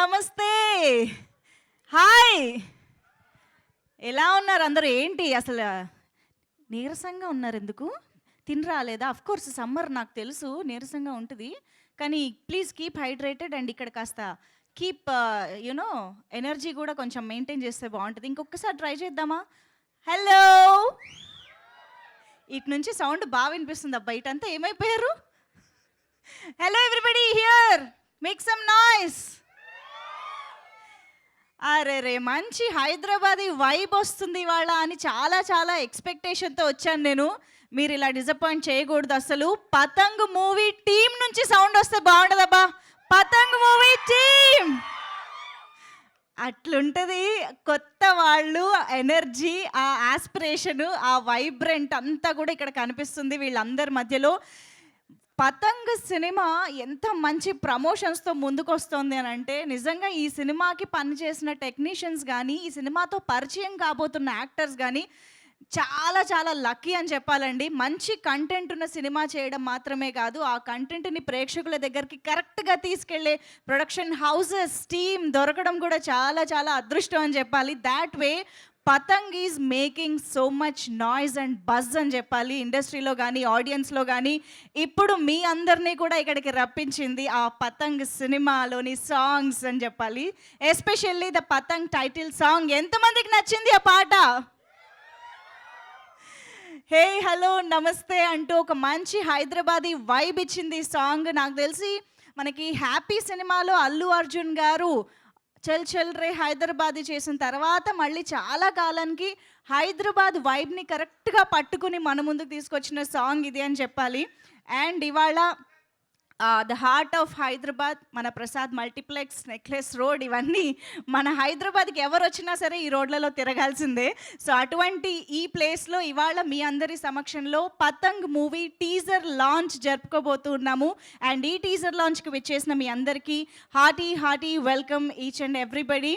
నమస్తే. హాయ్. ఎలా ఉన్నారు అందరూ? ఏంటి అసలు నీరసంగా ఉన్నారు ఎందుకు? తిని రాలేదా? కోర్స్ సమ్మర్ నాకు తెలుసు నీరసంగా ఉంటుంది, కానీ ప్లీజ్ కీప్ హైడ్రేటెడ్ అండ్ ఇక్కడ కాస్త కీప్ యునో ఎనర్జీ కూడా కొంచెం మెయింటైన్ చేస్తే బాగుంటుంది. ఇంకొకసారి ట్రై చేద్దామా? హలో. ఇటు నుంచి సౌండ్ బాగా వినిపిస్తుంది. బయట అంతా ఏమైపోయారు? Hello everybody here, make some noise. అరే రే, మంచి హైదరాబాదీ వైబ్ వస్తుంది ఇవాళ అని చాలా చాలా ఎక్స్పెక్టేషన్తో వచ్చాను నేను. మీరు ఇలా డిసప్పాయింట్ చేయకూడదు అసలు. పతంగ్ మూవీ టీం నుంచి సౌండ్ వస్తే బాగుండదబ్బా. పతంగ్ మూవీ టీం అట్లుంటుంది. కొత్త వాళ్ళు, ఎనర్జీ, ఆ ఆస్పిరేషను, ఆ వైబ్రెంట్ అంతా కూడా ఇక్కడ కనిపిస్తుంది వీళ్ళందరి మధ్యలో. పతంగ్ సినిమా ఎంత మంచి ప్రమోషన్స్తో ముందుకు వస్తుంది అని అంటే, నిజంగా ఈ సినిమాకి పనిచేసిన టెక్నీషియన్స్ కానీ, ఈ సినిమాతో పరిచయం కాబోతున్న యాక్టర్స్ కానీ చాలా చాలా లక్కీ అని చెప్పాలండి. మంచి కంటెంట్ ఉన్న సినిమా చేయడం మాత్రమే కాదు, ఆ కంటెంట్ని ప్రేక్షకుల దగ్గరికి కరెక్ట్గా తీసుకెళ్లే ప్రొడక్షన్ హౌసెస్, టీమ్ దొరకడం కూడా చాలా చాలా అదృష్టం అని చెప్పాలి. That way Patang is making so much noise and buzz అని చెప్పాలి, ఇండస్ట్రీలో కానీ ఆడియన్స్లో కానీ. ఇప్పుడు మీ అందరినీ కూడా ఇక్కడికి రప్పించింది ఆ పతంగ్ సినిమాలోని సాంగ్స్ అని చెప్పాలి. Especially the Patang title song. ఎంతమందికి నచ్చింది ఆ పాట? హే హలో నమస్తే అంటూ ఒక మంచి హైదరాబాదీ వైబ్ ఇచ్చింది ఈ సాంగ్. నాకు తెలిసి మనకి హ్యాపీ సినిమాలో అల్లు అర్జున్ గారు చల్ చల్ రే హైదరాబాద్ చేసిన తర్వాత మళ్ళీ చాలా కాలానికి హైదరాబాద్ వైబ్ని కరెక్ట్గా పట్టుకుని మన ముందుకు తీసుకొచ్చిన సాంగ్ ఇది అని చెప్పాలి. అండ్ ఇవాళ ద హార్ట్ ఆఫ్ హైదరాబాద్, మన ప్రసాద్ మల్టీప్లెక్స్, నెక్లెస్ రోడ్, ఇవన్నీ మన హైదరాబాద్కి ఎవరు వచ్చినా సరే ఈ రోడ్లలో తిరగాల్సిందే. సో అటువంటి ఈ ప్లేస్లో ఇవాళ మీ అందరి సమక్షంలో పతంగ్ మూవీ టీజర్ లాంచ్ జరుపుకోబోతున్నాము. అండ్ ఈ టీజర్ లాంచ్కి విచ్చేసిన మీ అందరికీ hearty welcome each and everybody.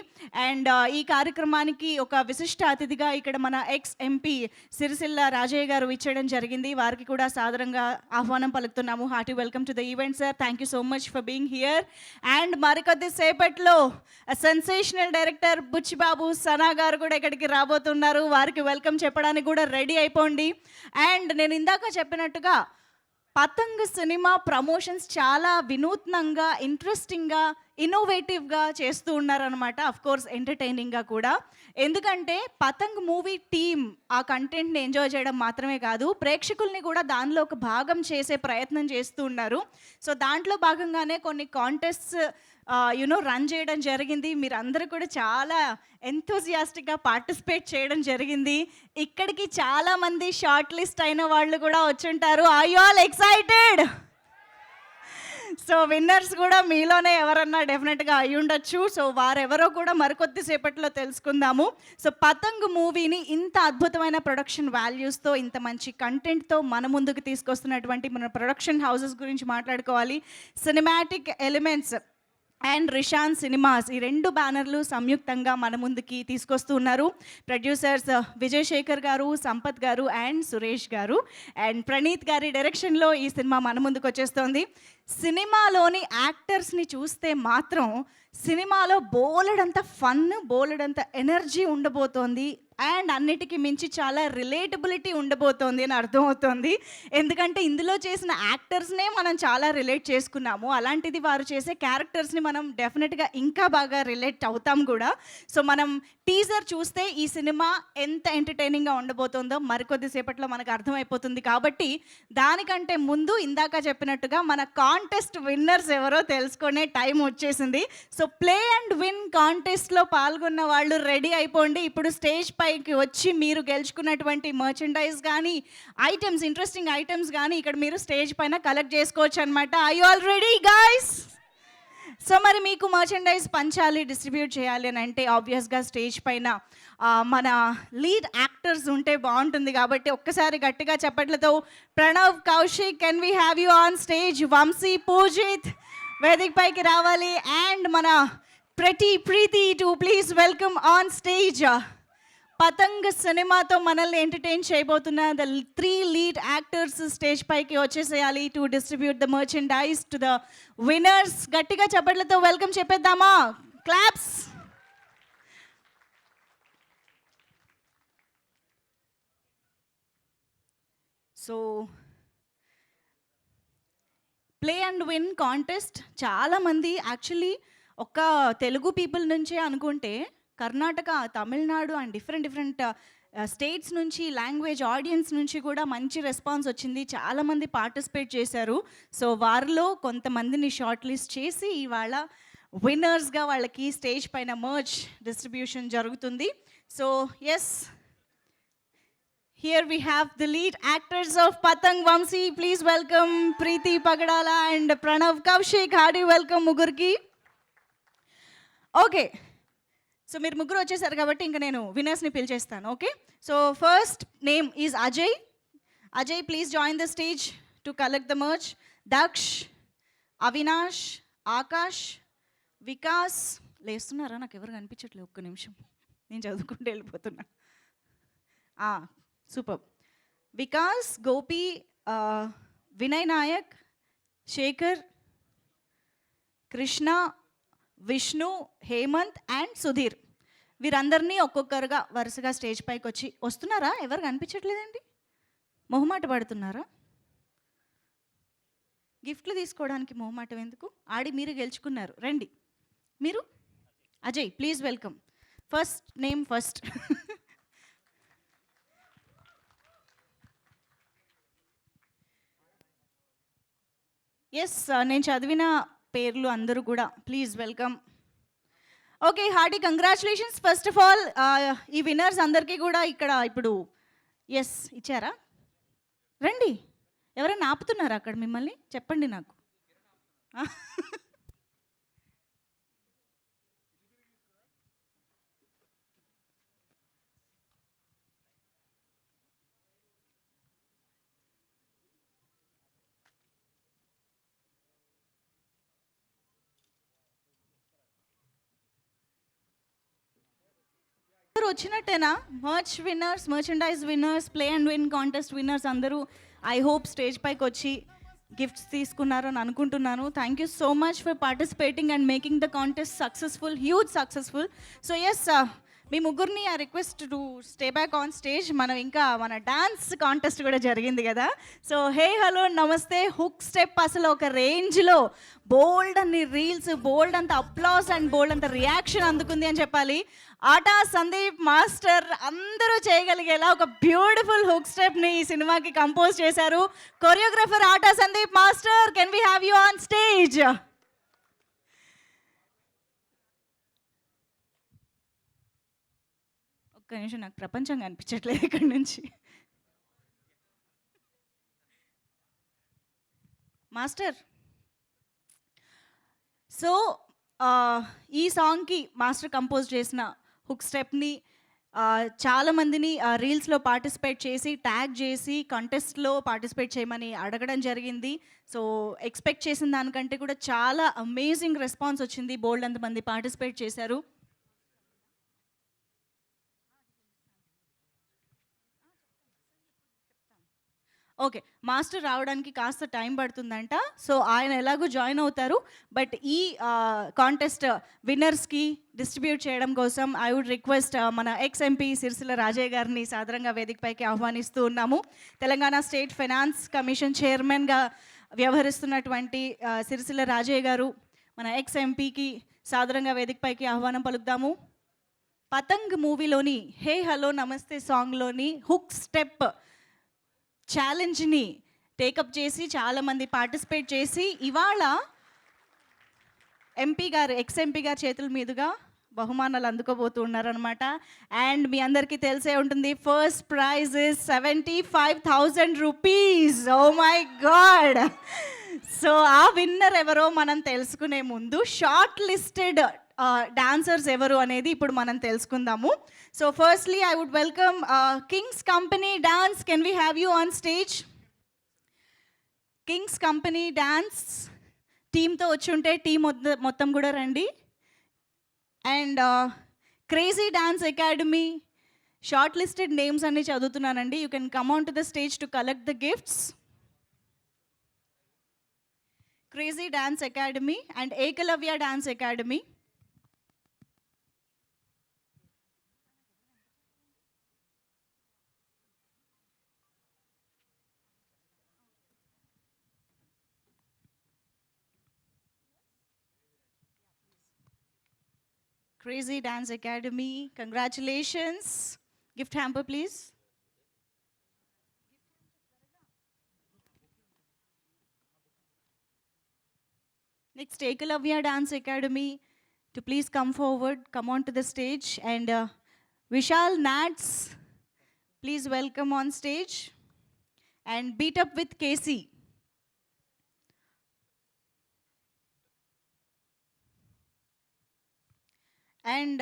And ఈ కార్యక్రమానికి ఒక విశిష్ట అతిథిగా ఇక్కడ మన ఎక్స్ ఎంపీ సిరిసిల్ల రాజయ్య గారు విచ్చేయడం జరిగింది. వారికి కూడా సాదరంగా ఆహ్వానం పలుకుతున్నాము. Hearty welcome to the event sir. Thank you so much for being here. And మరికొద్ది సేపట్లో సెన్సేషనల్ డైరెక్టర్ బుచ్చిబాబు సనా గారు కూడా ఇక్కడికి రాబోతున్నారు. వారికి వెల్కమ్ చెప్పడానికి కూడా రెడీ అయిపోండి. అండ్ నేను ఇందాక చెప్పినట్టుగా పతంగ్ సినిమా ప్రమోషన్స్ చాలా వినూత్నంగా, ఇంట్రెస్టింగ్గా, ఇన్నోవేటివ్గా చేస్తూ ఉన్నారనమాట. కోర్స్ ఎంటర్టైనింగ్గా కూడా. ఎందుకంటే పతంగ్ మూవీ టీమ్ ఆ కంటెంట్ని ఎంజాయ్ చేయడం మాత్రమే కాదు, ప్రేక్షకుల్ని కూడా దానిలో ఒక భాగం చేసే ప్రయత్నం చేస్తూ ఉన్నారు. సో దాంట్లో భాగంగానే కొన్ని కాంటెస్ట్స్ రన్ చేయడం జరిగింది. మీరు అందరూ కూడా చాలా ఎంతూజియాస్టిక్గా పార్టిసిపేట్ చేయడం జరిగింది. ఇక్కడికి చాలామంది షార్ట్ లిస్ట్ అయిన వాళ్ళు కూడా వచ్చుంటారు. Are you all excited? So winners కూడా మీలోనే ఎవరన్నా డెఫినెట్గా అయి ఉండొచ్చు. సో వారెవరో కూడా మరికొద్ది సేపట్లో తెలుసుకుందాము. సో పతంగ్ మూవీని ఇంత అద్భుతమైన ప్రొడక్షన్ వాల్యూస్తో, ఇంత మంచి కంటెంట్తో మన ముందుకు తీసుకొస్తున్నటువంటి మన ప్రొడక్షన్ హౌసెస్ గురించి మాట్లాడుకోవాలి. Cinematic elements and Rishan cinemas, ఈ రెండు బ్యానర్లు సంయుక్తంగా మన ముందుకి తీసుకొస్తూ ఉన్నారు. ప్రొడ్యూసర్స్ విజయ్ శేఖర్ గారు, సంపత్ గారు అండ్ సురేష్ గారు. అండ్ ప్రణీత్ గారి డైరెక్షన్లో ఈ సినిమా మన ముందుకు వచ్చేస్తోంది. సినిమాలోని యాక్టర్స్ని చూస్తే మాత్రం సినిమాలో బోలెడంత ఫన్, బోలెడంత ఎనర్జీ ఉండబోతోంది. అండ్ అన్నిటికీ మించి చాలా రిలేటబిలిటీ ఉండబోతోంది అని అర్థమవుతోంది. ఎందుకంటే ఇందులో చేసిన యాక్టర్స్నే మనం చాలా రిలేట్ చేసుకున్నాము. అలాంటిది వారు చేసే క్యారెక్టర్స్ని మనం డెఫినెట్గా ఇంకా బాగా రిలేట్ అవుతాం కూడా. సో మనం టీజర్ చూస్తే ఈ సినిమా ఎంత ఎంటర్టైనింగ్గా ఉండబోతుందో మరికొద్ది సేపట్లో మనకు అర్థమైపోతుంది. కాబట్టి దానికంటే ముందు ఇందాక చెప్పినట్టుగా మన కాంటెస్ట్ విన్నర్స్ ఎవరో తెలుసుకునే టైం వచ్చేసింది. సో ప్లే అండ్ విన్ కాంటెస్ట్లో పాల్గొన్న వాళ్ళు రెడీ అయిపోండి. ఇప్పుడు స్టేజ్ పైకి వచ్చి మీరు గెలుచుకున్నటువంటి మర్చెండైజ్ కానీ, ఐటమ్స్, ఇంట్రెస్టింగ్ ఐటమ్స్ కానీ ఇక్కడ మీరు స్టేజ్ పైన కలెక్ట్ చేసుకోవచ్చు అనమాట. Are you all ready guys? So మరి మీకు మర్చెండైజ్ పంచాలి, డిస్ట్రిబ్యూట్ చేయాలి అని అంటే ఆబ్వియస్గా స్టేజ్ పైన మన లీడ్ యాక్టర్స్ ఉంటే బాగుంటుంది. కాబట్టి ఒక్కసారి గట్టిగా చప్పట్లతో Pranav, Kaushik, can we have you on stage? Vamshi, Poojith వేదిక పైకి రావాలి. అండ్ మన Preethi to please welcome on stage. Patang సినిమాతో మనల్ని ఎంటర్టైన్ చేయబోతున్న ద 3 లీడ్ యాక్టర్స్ స్టేజ్ పైకి వచ్చేసేయాలి to distribute the merchandise to the winners. గట్టిగా చప్పట్లతో వెల్కమ్ చెప్పేద్దామా? Claps. So play and win contest చాలామంది యాక్చువల్లీ ఒక్క తెలుగు పీపుల్ నుంచే అనుకుంటే Karnataka, Tamil Nadu and different states నుంచి, లాంగ్వేజ్ ఆడియన్స్ నుంచి కూడా మంచి రెస్పాన్స్ వచ్చింది. చాలామంది పార్టిసిపేట్ చేశారు. సో వారిలో కొంతమందిని షార్ట్ లిస్ట్ చేసి ఇవాళ విన్నర్స్గా వాళ్ళకి స్టేజ్ పైన మర్చ్ డిస్ట్రిబ్యూషన్ జరుగుతుంది. So yes, here we have the lead actors of Patang Vamsi. Please welcome Preeti Pagadala and Pranav Kaushik. Hearty welcome ముగ్గురికి. ఓకే, సో మీరు ముగ్గురు వచ్చేసారు కాబట్టి ఇంకా నేను విన్నర్స్ని పిలిచేస్తాను. Okay, so first name is Ajay. Ajay, please join the stage to collect the merch. Daksh, Avinash, Akash, Vikas. లేస్తున్నారా? నాకు ఎవరు కనిపించట్లేదు, ఒక్క నిమిషం, నేను చదువుకుంటూ వెళ్ళిపోతున్నా. సూపర్. వికాస్, గోపి, వినయ్ నాయక్, శేఖర్, కృష్ణ, విష్ణు, హేమంత్ అండ్ సుధీర్. వీరందరినీ ఒక్కొక్కరుగా వరుసగా స్టేజ్ పైకి వచ్చి వస్తున్నారా? ఎవరు కనిపించట్లేదండి? మొహమాట పడుతున్నారా? గిఫ్ట్లు తీసుకోవడానికి మొహమాటం ఎందుకు? ఆడి మీరు గెలుచుకున్నారు, రండి. మీరు Ajay, please welcome. First name first. Yes, నేను చదివిన పేర్లు అందరూ కూడా please welcome. Okay, hearty congratulations. First of all ఈ విన్నర్స్ అందరికీ కూడా ఇక్కడ ఇప్పుడు ఎస్ ఇచ్చారా? రండి. ఎవరైనా ఆపుతున్నారా అక్కడ మిమ్మల్ని? చెప్పండి నాకు. వచ్చినట్టేనా? Merch winners, merchandise winners, play and win contest winners అందరూ ఐ హోప్ స్టేజ్ పైకి వచ్చి గిఫ్ట్స్ తీసుకున్నారు అని అనుకుంటున్నాను. Thank you so much for participating and making the contest successful, huge successful. So yes, మీ ముగ్గురిని ఆ request to stay back on stage. మనం ఇంకా మన డాన్స్ కాంటెస్ట్ కూడా జరిగింది కదా. సో హే హలో నమస్తే హుక్ స్టెప్ అసలు ఒక రేంజ్లో బోల్డ్ అన్ని రీల్స్, బోల్డ్ అంత అప్లాస్ అండ్ బోల్డ్ అంత రియాక్షన్ అందుకుంది అని చెప్పాలి. ఆటా సందీప్ మాస్టర్ అందరూ చేయగలిగేలా ఒక బ్యూటిఫుల్ హుక్ స్టెప్ని ఈ సినిమాకి కంపోజ్ చేశారు. Choreographer atta Sandeep master, can we have you on stage? ఒక్క నిమిషం, నాకు ప్రపంచం కనిపించట్లేదు ఇక్కడి నుంచి. మాస్టర్, సో ఈ సాంగ్కి మాస్టర్ కంపోజ్ చేసిన హుక్ స్టెప్ని చాలామందిని రీల్స్లో పార్టిసిపేట్ చేసి ట్యాగ్ చేసి కంటెస్ట్లో పార్టిసిపేట్ చేయమని అడగడం జరిగింది. సో ఎక్స్పెక్ట్ చేసిన దానికంటే కూడా చాలా అమేజింగ్ రెస్పాన్స్ వచ్చింది. బోల్డ్ అంతమంది పార్టిసిపేట్ చేశారు. ఓకే, మాస్టర్ రావడానికి కాస్త టైం పడుతుందంట. సో ఆయన ఎలాగో జాయిన్ అవుతారు. బట్ ఈ కాంటెస్ట్ విన్నర్స్కి డిస్ట్రిబ్యూట్ చేయడం కోసం ఐ వుడ్ రిక్వెస్ట్ మన ఎక్స్ ఎంపీ సిరిసిల్ల రాజయ్య గారిని సాదరంగా వేదికపైకి ఆహ్వానిస్తూ ఉన్నాము. తెలంగాణ స్టేట్ ఫైనాన్స్ కమిషన్ చైర్మన్గా వ్యవహరిస్తున్నటువంటి సిరిసిల్ల రాజయ్య గారు మన ఎక్స్ ఎంపీకి సాదరంగా వేదికపైకి ఆహ్వానం పలుకుదాము. పతంగ్ మూవీలోని హే హలో నమస్తే సాంగ్లోని హుక్ స్టెప్ ఛాలెంజ్ని టేకప్ చేసి చాలామంది పార్టిసిపేట్ చేసి ఇవాళ ఎంపీ గారు, ఎక్స్ ఎంపీ గారి చేతుల మీదుగా బహుమానాలు అందుకోబోతూ ఉన్నారనమాట. అండ్ మీ అందరికీ తెలిసే ఉంటుంది, first prize is 75,000 rupees. Oh my god. So ఆ విన్నర్ ఎవరో మనం తెలుసుకునే ముందు షార్ట్ లిస్టెడ్ డాన్సర్స్ ఎవరు అనేది ఇప్పుడు మనం తెలుసుకుందాము. So firstly I would welcome Kings Company Dance. Can we have you on stage? Kings Company Dance టీంతో వచ్చి ఉంటే టీం మొత్తం కూడా రండి. And Crazy Dance Academy shortlisted names అన్ని చదువుతున్నానండి. You can come on to the stage to collect the gifts. Crazy Dance Academy and Ekalavya Dance Academy. Crazy Dance Academy. Congratulations. Gift hamper, please. Next, Ekalavya Dance Academy to please come forward, come on to the stage. And Vishal Nats, please welcome on stage. And Beat Up with Casey. And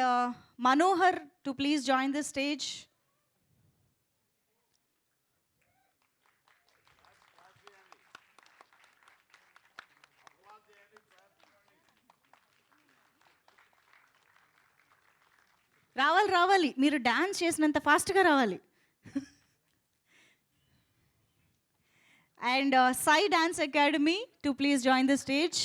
Manohar to please join the stage. రావాలి మీరు dance చేసినంత ఫాస్ట్గా రావాలి. And Sai Dance Academy to please join the stage.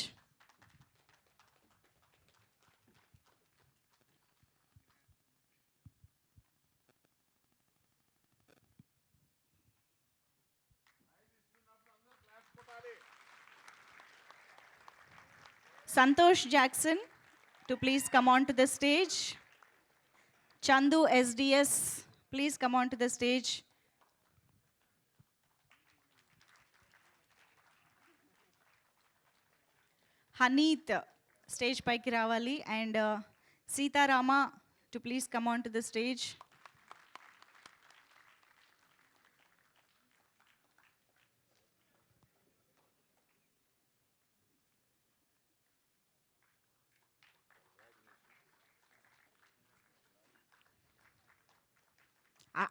Santosh Jackson to please come on to the stage. Chandu SDS, please come on to the stage. Haneet, stage paiki ravali. And Sita Rama to please come on to the stage.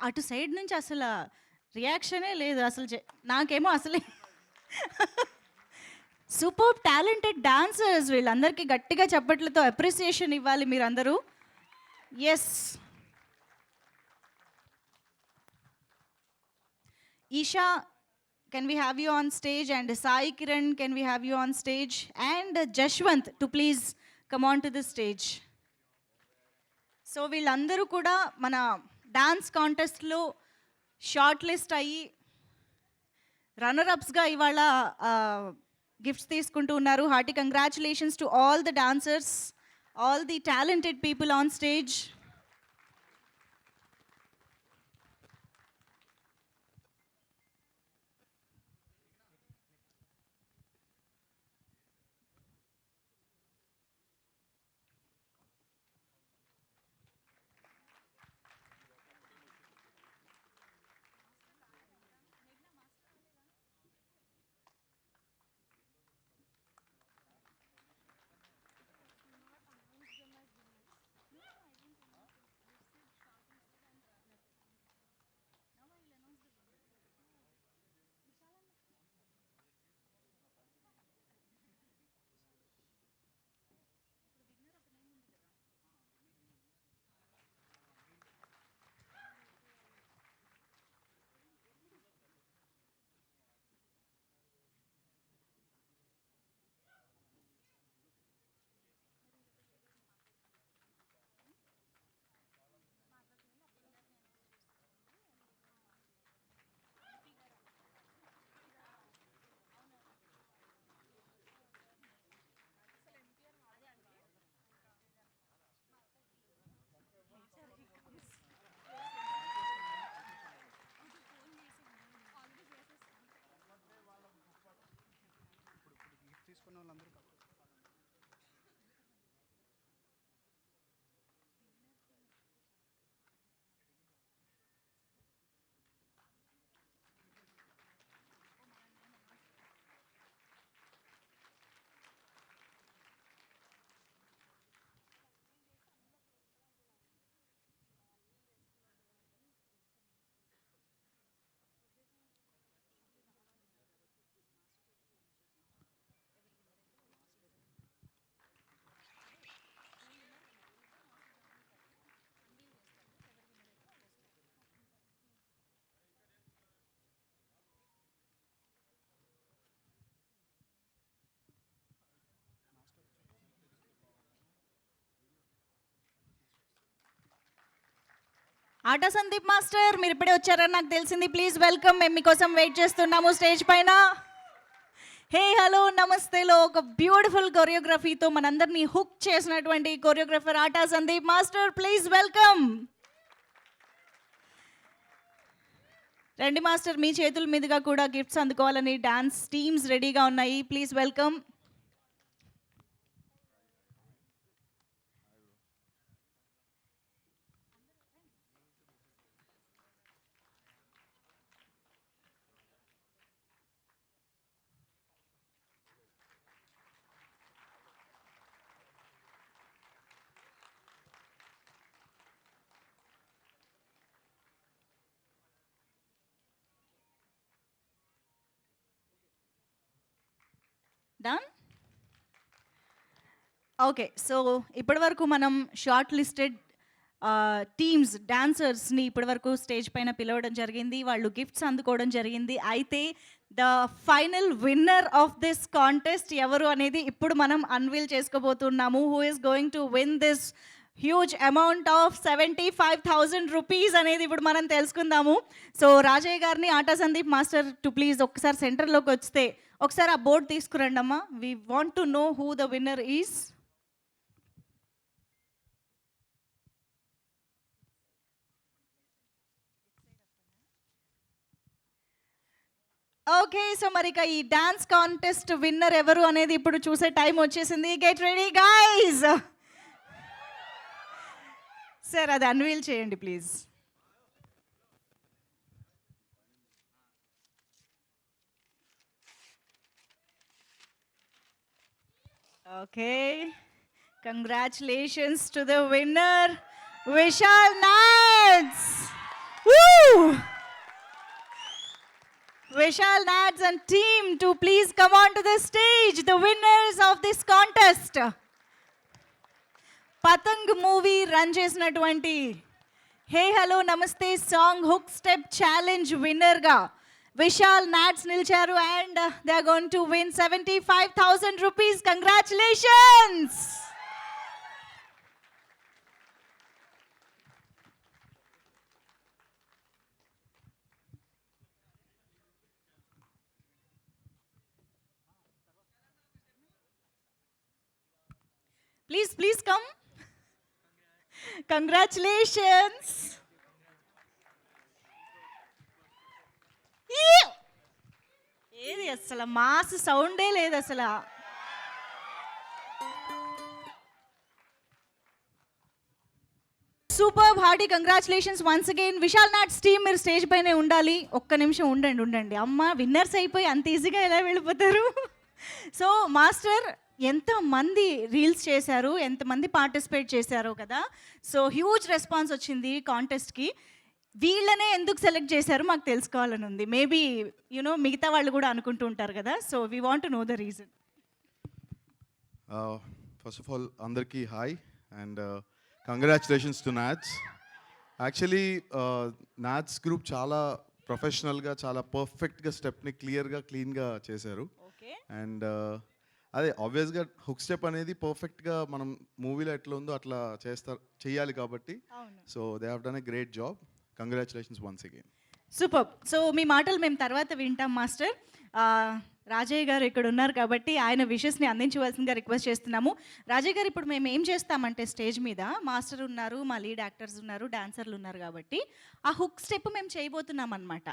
అటు side నుంచి అసలు రియాక్షనే లేదు అసలు. నాకేమో అసలే super talented dancers, వీళ్ళందరికీ గట్టిగా చప్పట్లతో అప్రిసియేషన్ ఇవ్వాలి మీరందరూ. Yes, Esha, can we have you on stage? And Sai Kiran, can we have you on stage? And Jashwant to please come on to the stage. So వీళ్ళందరూ కూడా మన డాన్స్ కాంటెస్ట్లో షార్ట్ లిస్ట్ అయ్యి runner అప్స్గా ఇవాళ gifts తీసుకుంటూ ఉన్నారు. Hearty congratulations to all the dancers, all the talented people on stage. Atta Sandeep master, మీరు ఇప్పుడే వచ్చారని నాకు తెలిసింది. ప్లీజ్ వెల్కమ్, మేము మీకోసం వెయిట్ చేస్తున్నాము స్టేజ్ పైన. హే హలో నమస్తేలో ఒక బ్యూటిఫుల్ కొరియోగ్రఫీతో మనందరినీ హుక్ చేసినటువంటి choreographer atta Sandeep master, please welcome. రండి మాస్టర్, మీ చేతుల మీదుగా కూడా గిఫ్ట్స్ అందుకోవాలని డాన్స్ టీమ్స్ రెడీగా ఉన్నాయి. Please welcome. Done. Okay, so ఇప్పటివరకు మనం షార్ట్ లిస్టెడ్ టీమ్స్ డాన్సర్స్ని ఇప్పటివరకు స్టేజ్ పైన పిలవడం జరిగింది, వాళ్ళు గిఫ్ట్స్ అందుకోవడం జరిగింది. అయితే the final winner of this contest ఎవరు అనేది ఇప్పుడు మనం అన్వీల్ చేసుకోబోతున్నాము. Who is going to win this huge amount of 75,000 rupees అనేది ఇప్పుడు మనం తెలుసుకుందాము. సో రాజయ్య గారిని Aata Sandeep master to please ఒక్కసారి సెంటర్లోకి వస్తే ఒకసారి ఆ బోర్డు తీసుకురండి అమ్మా. We want to know who the winner is. Okay, so మరి ఇక ఈ డాన్స్ కాంటెస్ట్ విన్నర్ ఎవరు అనేది ఇప్పుడు చూసే టైం వచ్చేసింది. Get ready guys. సార్ అది అన్వీల్ చేయండి please. Okay, congratulations to the winner Vishal Nads. Vishal Nads and team to please come on to the stage, the winners of this contest. Patang movie run చేసినటువంటి hey hello Namaste song hook step challenge winner గా విశాల్ నాట్స్ నిలిచారు and they are going to win 75,000 rupees. Congratulations. Please come. Congratulations. ఏది అసలు mass సౌండే లేదు అసలు. Super hearty congratulations once again. Vishal Nads team మీరు stage పైనే ఉండాలి. ఒక్క నిమిషం ఉండండి. అమ్మ విన్నర్స్ అయిపోయి అంత ఈజీగా ఎలా వెళ్ళిపోతారు? సో మాస్టర్ ఎంతమంది రీల్స్ చేశారు, ఎంతమంది పార్టిసిపేట్ చేశారో కదా. సో హ్యూజ్ రెస్పాన్స్ వచ్చింది కాంటెస్ట్కి. వీళ్ళనే ఎందుకు సెలెక్ట్ చేశారు మాకు తెలుసుకోవాలని ఉంది. మేబీ యూనో మిగతా వాళ్ళు కూడా అనుకుంటూ ఉంటారు కదా. So we want to know the reason. First of all అందరికీ hi and congratulations to Knots. Actually Knots group చాలా ప్రొఫెషనల్గా చాలా పర్ఫెక్ట్గా స్టెప్ని క్లియర్గా క్లీన్గా చేశారు. ఓకే, అండ్ అదే ఆబ్వియస్గా హుక్ స్టెప్ అనేది పర్ఫెక్ట్గా మనం మూవీలో ఎట్లా ఉందో అట్లా చేయాలి కాబట్టి. So they have done a great job. Congratulations once again. Super. So మీ మాటలు మేము తర్వాత వింటాం మాస్టర్. రాజయ్య గారు ఇక్కడ ఉన్నారు కాబట్టి ఆయన విషెస్ని అందించవలసిందిగా రిక్వెస్ట్ చేస్తున్నాము. రాజయ్య గారు, ఇప్పుడు మేము ఏం చేస్తామంటే స్టేజ్ మీద మాస్టర్ ఉన్నారు, మా లీడ్ యాక్టర్స్ ఉన్నారు, డాన్సర్లు ఉన్నారు కాబట్టి ఆ హుక్ స్టెప్ మేము చేయబోతున్నాం అనమాట.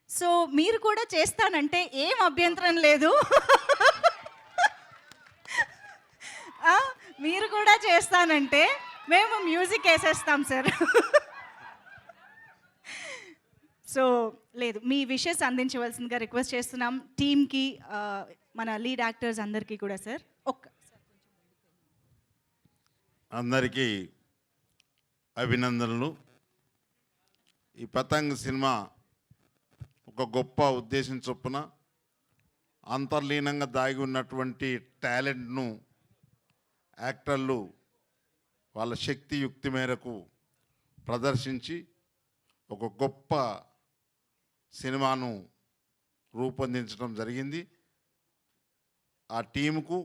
సో మీరు కూడా చేస్తానంటే ఏం అభ్యంతరం లేదు. మీరు కూడా చేస్తానంటే మేము మ్యూజిక్ వేసేస్తాం సార్. సో లేదు, మీ విషెస్ అందించవలసిందిగా రిక్వెస్ట్ చేస్తున్నాం టీమ్కి, మన లీడ్ యాక్టర్స్ అందరికీ కూడా. సార్ అందరికీ అభినందనలు. ఈ పతంగ్ సినిమా ఒక గొప్ప ఉద్దేశం చొప్పున అంతర్లీనంగా దాగి ఉన్నటువంటి టాలెంట్ను యాక్టర్లు వాళ్ళ శక్తి యుక్తి మేరకు ప్రదర్శించి ఒక గొప్ప సినిమాను రూపొందించడం జరిగింది. ఆ టీముకు,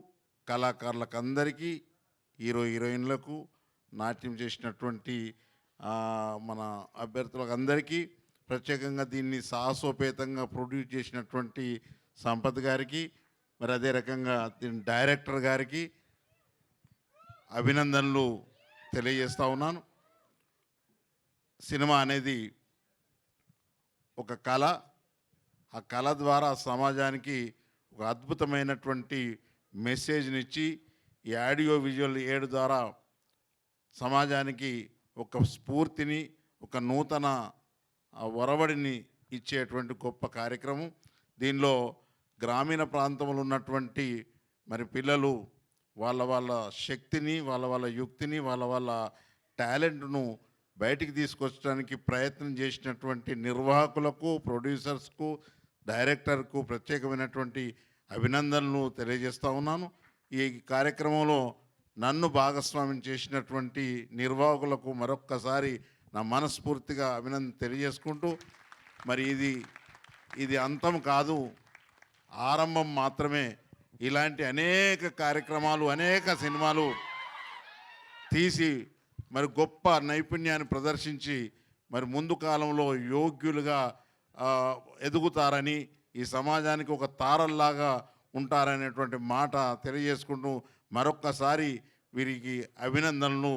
కళాకారులకు అందరికీ, హీరోయిన్లకు, నాట్యం చేసినటువంటి మన అభ్యర్థులకు అందరికీ, ప్రత్యేకంగా దీన్ని సాహసోపేతంగా ప్రొడ్యూస్ చేసినటువంటి సంపత్ గారికి, మరి అదే రకంగా దీని డైరెక్టర్ గారికి అభినందనలు తెలియజేస్తూ ఉన్నాను. సినిమా అనేది ఒక కళ, ఆ కళ ద్వారా సమాజానికి ఒక అద్భుతమైనటువంటి మెసేజ్నిచ్చి ఈ ఆడియో విజువల్ ఏడు ద్వారా సమాజానికి ఒక స్ఫూర్తిని, ఒక నూతన ఒరవడిని ఇచ్చేటువంటి గొప్ప కార్యక్రమం. దీనిలో గ్రామీణ ప్రాంతంలో ఉన్నటువంటి మరి పిల్లలు వాళ్ళ శక్తిని, వాళ్ళ యుక్తిని, వాళ్ళ టాలెంట్ను బయటికి తీసుకొచ్చడానికి ప్రయత్నం చేసినటువంటి నిర్వాహకులకు, ప్రొడ్యూసర్స్కు, డైరెక్టర్కు ప్రత్యేకమైనటువంటి అభినందనలు తెలియజేస్తూ ఉన్నాను. ఈ కార్యక్రమంలో నన్ను భాగస్వామ్యం చేసినటువంటి నిర్వాహకులకు మరొక్కసారి నా మనస్ఫూర్తిగా అభినందన తెలియజేసుకుంటూ, మరి ఇది అంతం కాదు, ఆరంభం మాత్రమే. ఇలాంటి అనేక కార్యక్రమాలు, అనేక సినిమాలు తీసి మరి గొప్ప నైపుణ్యాన్ని ప్రదర్శించి మరి ముందు కాలంలో యోగ్యులుగా ఎదుగుతారని, ఈ సమాజానికి ఒక తారల్లాగా ఉంటారనేటువంటి మాట తెలియజేసుకుంటూ మరొక్కసారి వీరికి అభినందనలు,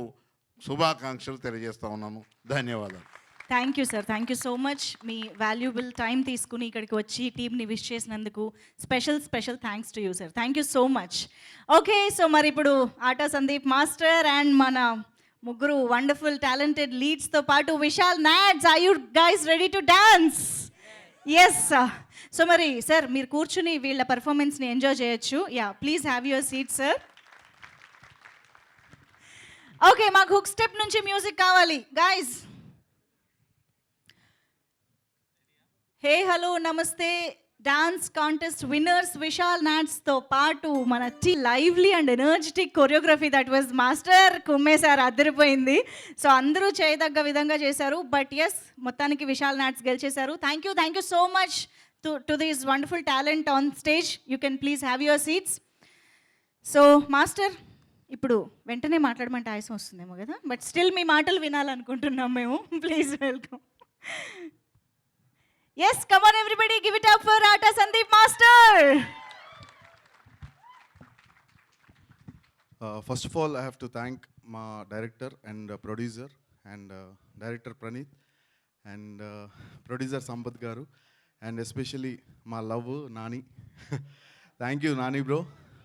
శుభాకాంక్షలు తెలియజేస్తా ఉన్నాను. ధన్యవాదాలు. Thank you sir, thank you so much. Me valuable time తీసుకుని ఇక్కడికి వచ్చి టీమ్ని విష్ చేసినందుకు special thanks to you sir. Thank you so much. Okay, so మరి ఇప్పుడు ఆటా సందీప్ మాస్టర్ అండ్ మన ముగ్గురు వండర్ఫుల్ టాలెంటెడ్ లీడ్స్తో పాటు Vishal Knots, are you guys ready to dance? Yes. So మరి సార్ మీరు కూర్చుని వీళ్ళ పర్ఫార్మెన్స్ని ఎంజాయ్ చేయొచ్చు. Yeah, please have your seat sir. Okay, మాకు హుక్ స్టెప్ నుంచి మ్యూజిక్ కావాలి గైస్. హే హలో నమస్తే డాన్స్ కాంటెస్ట్ విన్నర్స్ విశాల్ నాట్స్తో పాటు మన lively and energetic choreography that was master కుమ్మేశారు, అదిరిపోయింది. సో అందరూ చేయదగ్గ విధంగా చేశారు. బట్ ఎస్, మొత్తానికి విశాల్ నాట్స్ గెలిచేశారు. Thank you so much to this wonderful talent on stage. You can please have your seats. So master, ఇప్పుడు వెంటనే మాట్లాడమంటే ఆయాసం వస్తుందేమో కదా, బట్ స్టిల్ మీ మాటలు వినాలనుకుంటున్నాం మేము. Please welcome. Yes, come on everybody, give it up for Aata Sandeep Master. First of all, I have to thank my director and producer and director Praneeth and producer Sampath Garu and especially my love Nani. Thank you Nani bro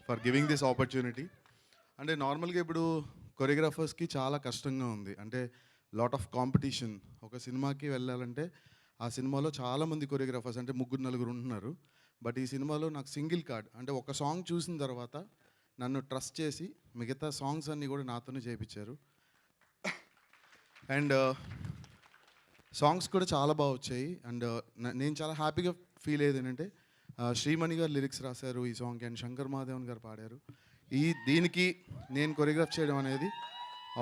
for giving this opportunity. అంటే నార్మల్గా ఇప్పుడు కొరియోగ్రాఫర్స్కి చాలా కష్టంగా ఉంది. అంటే lot of competition. ఒక సినిమాకి వెళ్ళాలంటే ఆ సినిమాలో చాలామంది కొరియోగ్రాఫర్స్ అంటే 3-4 ఉంటున్నారు. బట్ ఈ సినిమాలో నాకు సింగిల్ కార్డ్, అంటే ఒక సాంగ్ చూసిన తర్వాత నన్ను ట్రస్ట్ చేసి మిగతా సాంగ్స్ అన్నీ కూడా నాతోనే చేయించారు. అండ్ సాంగ్స్ కూడా చాలా బాగా వచ్చాయి. అండ్ నేను చాలా హ్యాపీగా ఫీల్ అయ్యేది ఏంటంటే శ్రీమణి గారు లిరిక్స్ రాశారు ఈ సాంగ్కి, అండ్ శంకర్ మహాదేవన్ గారు పాడారు. దీనికి నేను కొరియోగ్రాఫ్ చేయడం అనేది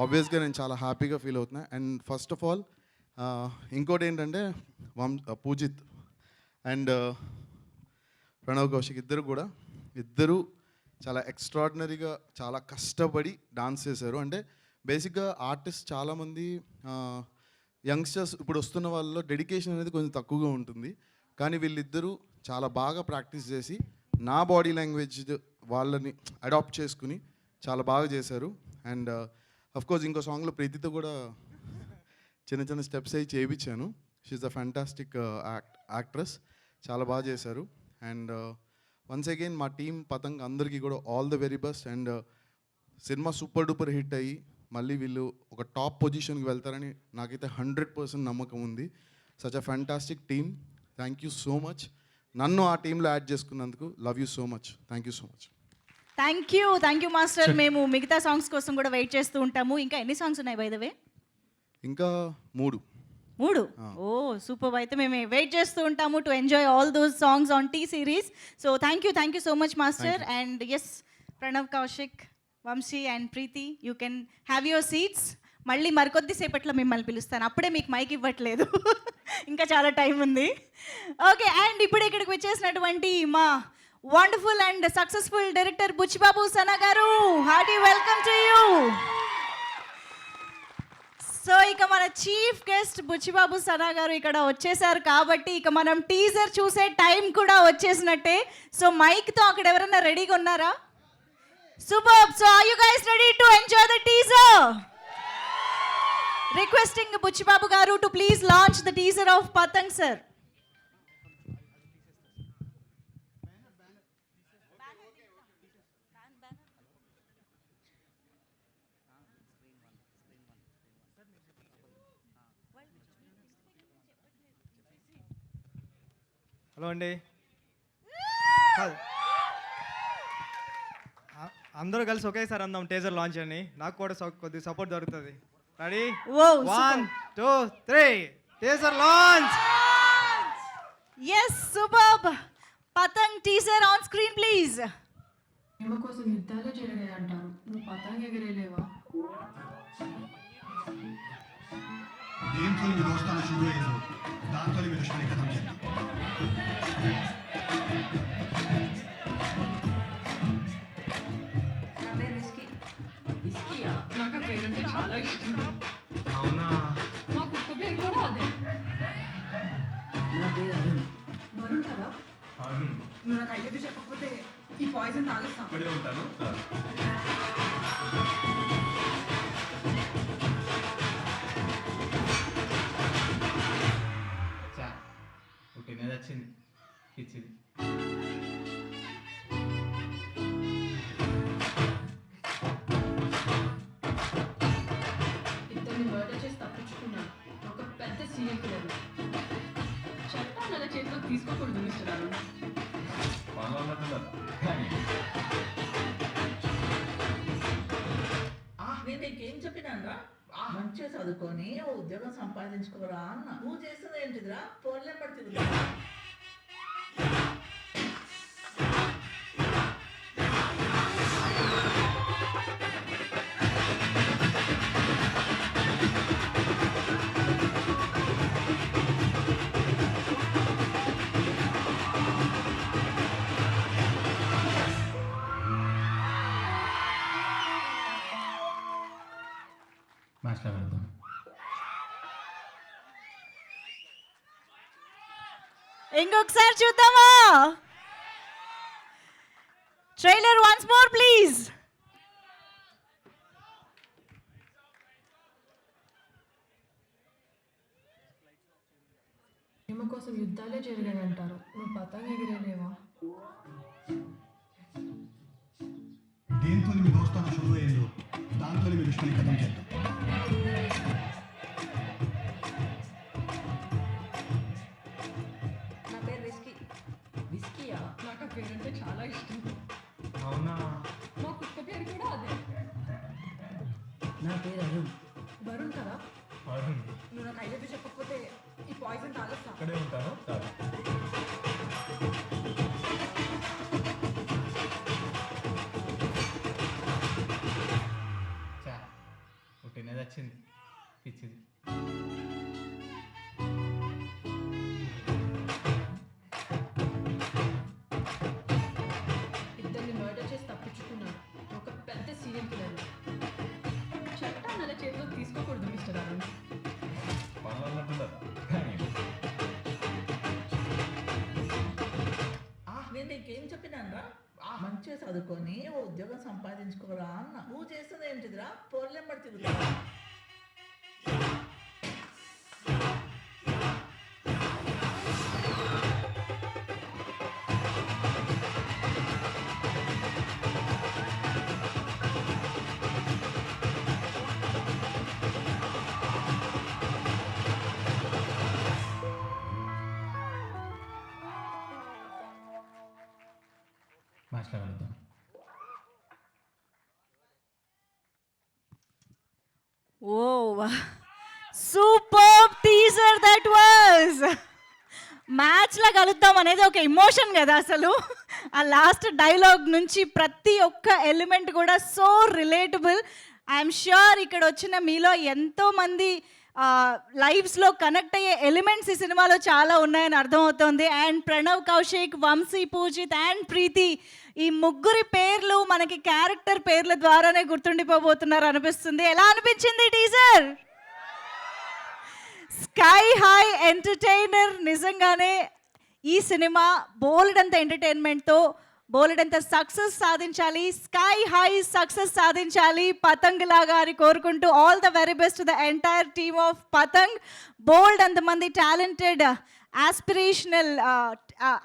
ఆబ్వియస్గా నేను చాలా హ్యాపీగా ఫీల్ అవుతున్నా. అండ్ ఫస్ట్ ఆఫ్ ఆల్ ఇంకోటి ఏంటంటే పూజిత్ అండ్ ప్రణవ్ కౌశిక్ ఇద్దరు చాలా ఎక్స్ట్రాడినరీగా చాలా కష్టపడి డాన్స్ చేశారు. అంటే బేసిక్గా ఆర్టిస్ట్ చాలామంది యంగ్స్టర్స్ ఇప్పుడు వస్తున్న వాళ్ళలో డెడికేషన్ అనేది కొంచెం తక్కువగా ఉంటుంది. కానీ వీళ్ళిద్దరూ చాలా బాగా ప్రాక్టీస్ చేసి నా బాడీ లాంగ్వేజ్ వాళ్ళని అడాప్ట్ చేసుకుని చాలా బాగా చేశారు. అండ్ అఫ్కోర్స్ ఇంకో సాంగ్లో ప్రీతితో కూడా చిన్న స్టెప్స్ అయి చేయించాను. షీఈస్ అ ఫ్యాంటాస్టిక్ యాక్ట్రెస్, చాలా బాగా చేశారు. అండ్ వన్స్ అగైన్ మా టీమ్ పతంగ్ అందరికీ కూడా all the very best. And cinema super duper hit అయ్యి మళ్ళీ వీళ్ళు ఒక టాప్ పొజిషన్కి వెళ్తారని నాకైతే 100% నమ్మకం ఉంది. Such a fantastic team. Thank you so much నన్ను ఆ టీంలో యాడ్ చేసుకున్నందుకు. Love you so much. Thank you so much. Thank you master. మేము మిగతా సాంగ్స్ కోసం కూడా వెయిట్ చేస్తూ ఉంటాము. ఇంకా ఎన్ని సాంగ్స్ ఉన్నాయి బై ద వే? ఇంకా 3. Oh super. అయితే మేము వెయిట్ చేస్తూ ఉంటాము to enjoy all those songs on T Series. So thank you so much master. And yes, Pranav Kaushik, Vamshi and Preethi, you can have your seats. మళ్ళీ మరికొద్దిసేపట్లో మిమ్మల్ని పిలుస్తాను, అప్పుడే మీకు మైక్ ఇవ్వట్లేదు, ఇంకా చాలా టైం ఉంది. ఓకే, అండ్ ఇప్పుడు ఇక్కడికి వచ్చేసినటువంటి మా wonderful and successful director Buchi Babu Sana garu, hearty welcome to you. So ఇక మన చీఫ్ గెస్ట్ బుచ్చిబాబు సనా గారు ఇక్కడ వచ్చేసారు కాబట్టి ఇక మనం టీజర్ చూసే టైం కూడా వచ్చేసినట్టే. సో మైక్తో అక్కడ ఎవరైనా రెడీగా ఉన్నారా? Super. So are you guys ready to enjoy the teaser? Requesting Buchi Babu garu to please launch the teaser of Patang sir. Hello అండి. కాదు, అందరూ కలిసి ఒకేసారి అందాం టీజర్ లాంచ్ అని. నాకు కూడా కొద్దిగా సపోర్ట్ దొరుకుతుంది. Ready? Wow, 1 2 3 teaser launch. Yes, superb. Patang teaser on screen please. ప్రేమ కోసం యుద్ధాలే జరిగాయి అంటారు, నువ్వు పతంగ ఎగిరేలేవా? దేంతో మీ దోస్తాను షురూ అయ్యిందో దాంతో మీ దుష్మని కథం చేద్దాం. నాకు ఆ పేరంటే చాలా ఇష్టం. అవునా? మా కుక్క పేరు కూడా అదే. వరుణ్ కదా? నువ్వు నాకు ఐడియా చెప్పకపోతే ఈ పాయిజన్ తాగేస్తాను. పుట్టినది వచ్చింది పిచ్చిది. ఇద్దరిని మర్డర్ చేసి తప్పించుకున్నాను. ఒక పెద్ద సీరియల్ కిల్లర్. చట్టాన్ని అలా చేతిలో తీసుకోకూడదు మిస్టర్ అరుణ్. నేను నీకేం చెప్పినారా? మంచిగా చదువుకొని ఓ ఉద్యోగం సంపాదించుకోరా అన్న. నువ్వు చేస్తుంది ఏంటిదిరా? ఫోన్లే పడుతుంది. మాస్టర్ వెళ్తాం. ఇంకొకసారి చూద్దామా? Trailer once more please. ప్రేమ కోసం యుద్ధాలే జరిగాయి అంటారు, నువ్వు పతంగ ఎగిరేలేవా? దేంతో మీ దోస్తాను షురూ అయ్యిందో దాంతో మీ దుష్మని కథం చేద్దాం. నా పేరు విస్కీ. విస్కీయా? నాకు ఆ పేరంటే చాలా ఇష్టం. అవునా? మా కుక్క పేరు కూడా అదే. నా పేరు అరుణ్. వరుణ్ కదా? నువ్వు నాకు ఐడియా చెప్పకపోతే ఈ పాయిజన్ తాగేస్తాను. ఇక్కడే ఉంటాను. పుట్టినది వచ్చింది పిచ్చిది. ఇద్దరిని మర్డర్ చేసి తప్పించుకున్నాను. ఒక పెద్ద సీరియల్ కిల్లర్. చట్టాన్ని అలా చేతిలో తీసుకోకూడదు మిస్టర్ అరుణ్. నేను నీకేం చెప్పినారా? మంచిగా చదువుకొని ఓ ఉద్యోగం సంపాదించుకోరా అన్న. నువ్వు చేస్తుంది ఏంటిదిరా? ఫోన్లే పడుతుంది. మాస్టర్ వెళ్తాం. ఓ సూపర్ టీజర్ దట్ వాజ్. మ్యాచ్లో కలుద్దాం అనేది ఒక ఎమోషన్ కదా అసలు. ఆ లాస్ట్ డైలాగ్ నుంచి ప్రతి ఒక్క ఎలిమెంట్ కూడా సో రిలేటబుల్. ఐఎమ్ ష్యూర్ ఇక్కడ వచ్చిన మీలో ఎంతోమంది లైఫ్స్లో కనెక్ట్ అయ్యే ఎలిమెంట్స్ ఈ సినిమాలో చాలా ఉన్నాయని అర్థమవుతుంది. అండ్ ప్రణవ్ కౌశిక్, వంశీ పూజిత్ అండ్ ప్రీతి, ఈ ముగ్గురి పేర్లు మనకి క్యారెక్టర్ పేర్ల ద్వారానే గుర్తుండిపోబోతున్నారు అనిపిస్తుంది. ఎలా అనిపించింది టీజర్? Sky high entertainer. నిజంగానే ఈ సినిమా బోలెడంత ఎంటర్టైన్మెంట్తో బోలెడంత సక్సెస్ సాధించాలి, స్కై హై సక్సెస్ సాధించాలి పతంగ్ లాగా అని కోరుకుంటూ all the very best the entire team of Patang. Bold అంతమంది టాలెంటెడ్ ఆస్పిరేషనల్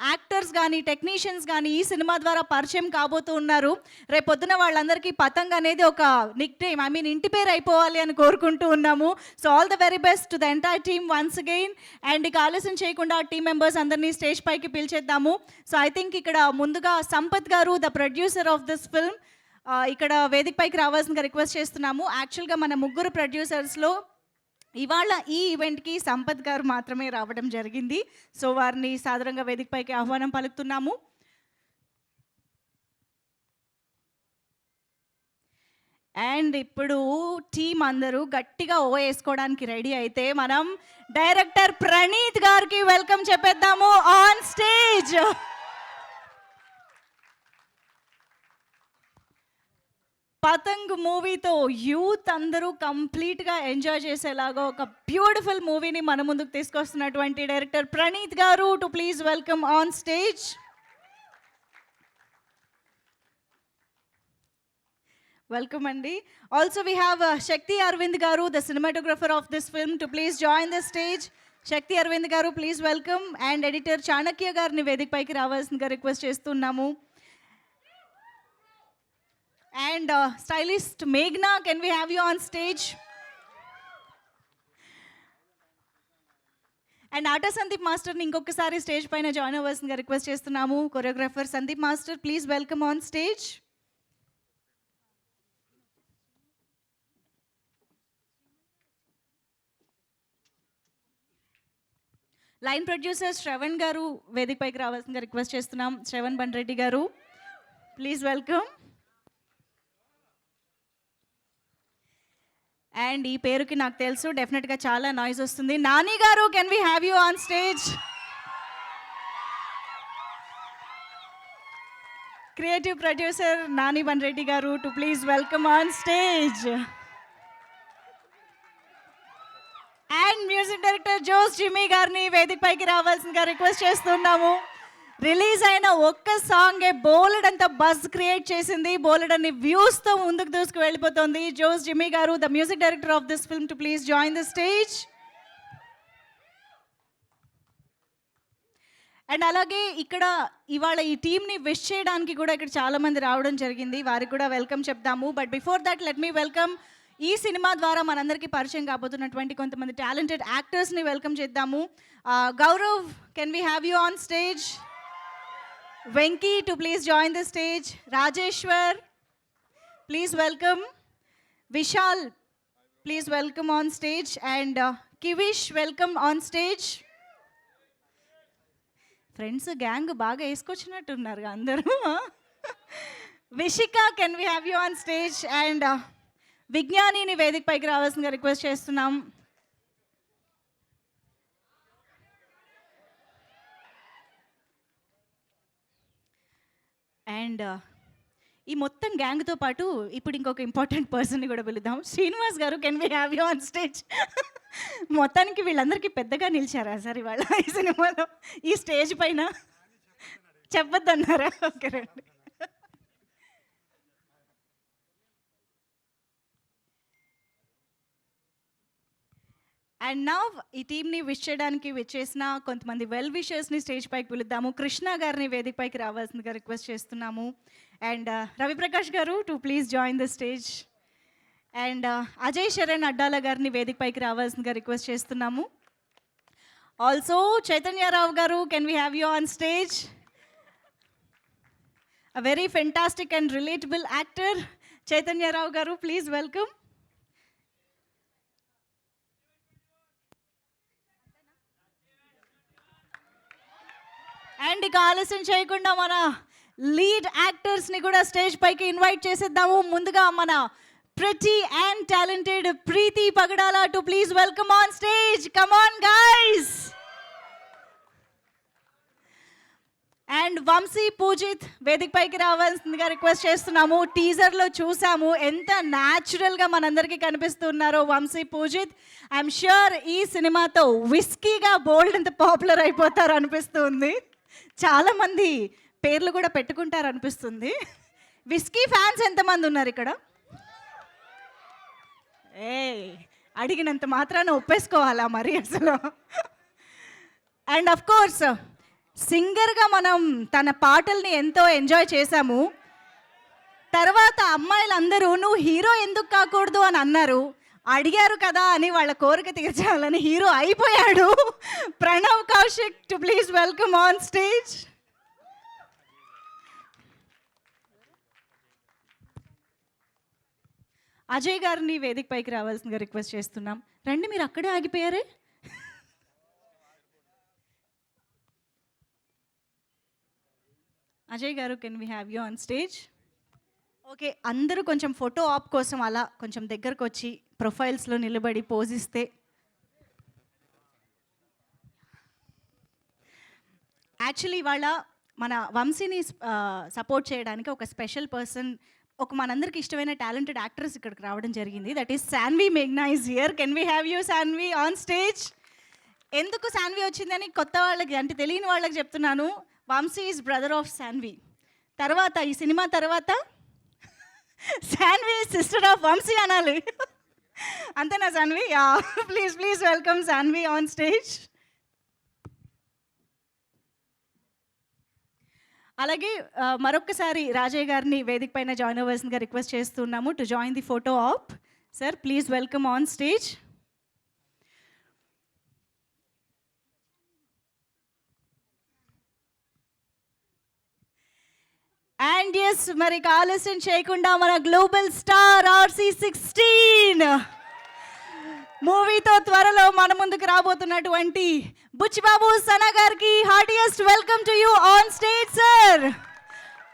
యాక్టర్స్ కానీ టెక్నీషియన్స్ కానీ ఈ సినిమా ద్వారా పరిచయం కాబోతూ ఉన్నారు. రేపొద్దున వాళ్ళందరికీ పతంగ్ అనేది ఒక నిక్ నేమ్, ఐ మీన్ ఇంటి పేరు అయిపోవాలి అని కోరుకుంటూ ఉన్నాము. So all the very best to the entire team once again. And ఇక ఆలస్యం చేయకుండా టీమ్ మెంబర్స్ అందరినీ స్టేజ్ పైకి పిలిచేద్దాము. సో ఐ థింక్ ఇక్కడ ముందుగా సంపత్ గారు, the producer of this film, ఇక్కడ వేదిక పైకి రావాల్సిందిగా రిక్వెస్ట్ చేస్తున్నాము. యాక్చువల్గా మన ముగ్గురు ప్రొడ్యూసర్స్లో ఇవాళ ఈ ఈవెంట్కి సంపత్ గారు మాత్రమే రావడం జరిగింది. సో వారిని సాదరంగా వేదికపైకి ఆహ్వానం పలుకుతున్నాము. అండ్ ఇప్పుడు టీం అందరూ గట్టిగా ఓ వేసుకోవడానికి రెడీ అయితే మనం డైరెక్టర్ ప్రణీత్ గారికి వెల్కమ్ చెప్పేద్దాము ఆన్ స్టేజ్. పతంగ్ మూవీతో యూత్ అందరూ కంప్లీట్గా ఎంజాయ్ చేసేలాగా ఒక బ్యూటిఫుల్ మూవీని మన ముందుకు తీసుకొస్తున్నటువంటి director Praneeth garu to please welcome on stage. Welcome అండి. Also we have Shakti Aravind garu, the cinematographer of this film, to please join the stage. Shakti Aravind garu please welcome. And editor Chanakya గారిని వేదిక పైకి రావాల్సిందిగా రిక్వెస్ట్ చేస్తున్నాము. And stylist Meghna, can we have you on stage? And Arta Sandeep Master ni inkokasari stage paina join avvasinga request chestunamu. Choreographer Sandeep Master, please welcome on stage. Line producer Shravan garu vedik paiki ravalsinga request chestunam. Shravan Banreddy garu, please welcome. And ఈ పేరుకి నాకు తెలుసు డెఫినెట్గా చాలా noise వస్తుంది. Nani garu, can we have you on stage? Creative producer Nani Banreddy garu to please welcome on stage. And music director Jose Jimmy గారిని వేదిక పైకి రావాల్సిందిగా రిక్వెస్ట్ చేస్తున్నాము. రిలీజ్ అయిన ఒక్క సాంగే బోలెడంత బజ్ క్రియేట్ చేసింది, బోలెడన్ని వ్యూస్తో ముందుకు దూసుకు వెళ్ళిపోతుంది. జోస్ జిమ్మీ గారు, the music director of this film, to please join the stage. And అలాగే ఇక్కడ ఇవాళ ఈ టీమ్ని విష్ చేయడానికి కూడా ఇక్కడ చాలామంది రావడం జరిగింది, వారికి కూడా వెల్కమ్ చెప్దాము. But before that let me welcome ఈ సినిమా ద్వారా మనందరికీ పరిచయం కాబోతున్నటువంటి కొంతమంది టాలెంటెడ్ యాక్టర్స్ని వెల్కమ్ చేద్దాము. Gaurav, can we have you on stage? Venki, to please join the stage. Rajeshwar, please welcome. Vishal, please welcome on stage. And Kivish, welcome on stage. Friends, gang baga eskochunattunnaru andaru. Vishika, can we have you on stage? And Vignani ni vedik paiki ravalsinga request chestunnam. And ఈ మొత్తం గ్యాంగ్తో పాటు ఇప్పుడు ఇంకొక important పర్సన్ని కూడా పిలుద్దాం. శ్రీనివాస్ గారు, can we have you on stage? మొత్తానికి వీళ్ళందరికీ పెద్దగా నిలిచారా సార్ ఇవాళ ఈ సినిమాలో? ఈ స్టేజ్ పైన చెప్పొద్దన్నారా? ఓకే రండి. అండ్ నా ఈ టీమ్ని విష్ చేయడానికి విచ్చేసిన కొంతమంది వెల్ విషర్స్ని స్టేజ్ పైకి పిలుద్దాము. కృష్ణ గారిని వేదిక పైకి రావాల్సిందిగా రిక్వెస్ట్ చేస్తున్నాము. And Raviprakash garu, to please join the stage. And Ajay Sharan Addala గారిని వేదిక పైకి రావాల్సిందిగా రిక్వెస్ట్ చేస్తున్నాము. Also Chaitanya Rao garu, can we have you on stage? A very fantastic and relatable actor Chaitanya Rao garu, please welcome. And ఇక ఆలస్యం చేయకుండా మన లీడ్ యాక్టర్స్ని కూడా స్టేజ్ పైకి ఇన్వైట్ చేసేద్దాము. ముందుగా మన pretty and talented Preethi Pagadala, to please welcome on stage. Come on guys. And Vamshi Poojith వేదిక పైకి రావాల్సిందిగా రిక్వెస్ట్ చేస్తున్నాము. టీజర్లో చూసాము ఎంత న్యాచురల్గా మనందరికీ కనిపిస్తున్నారో వంశీ పూజిత్. ఐఎమ్ ష్యూర్ ఈ సినిమాతో విస్కీగా బోల్డ్ అంత పాపులర్ అయిపోతారు అనిపిస్తుంది. చాలామంది పేర్లు కూడా పెట్టుకుంటారు అనిపిస్తుంది. విస్కీ ఫ్యాన్స్ ఎంతమంది ఉన్నారు ఇక్కడ? ఏ అడిగినంత మాత్రాన ఒప్పేసుకోవాలా మరి అసలు? అండ్ అఫ్ కోర్స్ సింగర్గా మనం తన పాటల్ని ఎంతో ఎంజాయ్ చేశాము. తర్వాత అమ్మాయిలందరూ నువ్వు హీరో ఎందుకు కాకూడదు అని అన్నారు. అడిగారు కదా అని వాళ్ళ కోరిక తీర్చాలని హీరో అయిపోయాడు. Pranav Kaushik to please welcome on stage. Ajay గారిని వేదిక పైకి రావాల్సిందిగా రిక్వెస్ట్ చేస్తున్నాం. రండి, మీరు అక్కడే ఆగిపోయారే. అజయ్ గారు, can we have you on stage? Okay, అందరూ కొంచెం ఫోటో ఆప్ కోసం అలా కొంచెం దగ్గరకు వచ్చి ప్రొఫైల్స్లో నిలబడి పోజిస్తే. యాక్చువల్లీ ఇవాళ మన వంశీని సపోర్ట్ చేయడానికి ఒక స్పెషల్ పర్సన్, ఒక మనందరికి ఇష్టమైన టాలెంటెడ్ యాక్ట్రెస్ ఇక్కడికి రావడం జరిగింది. దట్ ఈస్ సాన్వి మేఘ్నా is here. Can we have you Sanvi on stage? ఎందుకు సాన్వి వచ్చిందని కొత్త వాళ్ళకి అంటే తెలియని వాళ్ళకి చెప్తున్నాను. Vamshi is brother of Sanvi. తర్వాత ఈ సినిమా తర్వాత సాన్వి సిస్టర్ ఆఫ్ వంశీ అనాలి. అంతేనా Saanvi? Yeah, please please welcome Saanvi on stage. అలాగే మరొక్కసారి రాజయ్య గారిని వేదిక పైన జాయిన్ అవ్వాల్సిందిగా రిక్వెస్ట్ చేస్తున్నాము to join the photo op. Sir please welcome on stage. And yes, మరి ఆలస్యం చేయకుండా మన గ్లోబల్ స్టార్ RC16 మూవీతో త్వరలో మన ముందుకు రాబోతున్నటువంటి బుచ్చిబాబు సనా గారికి heartiest welcome to you on stage sir.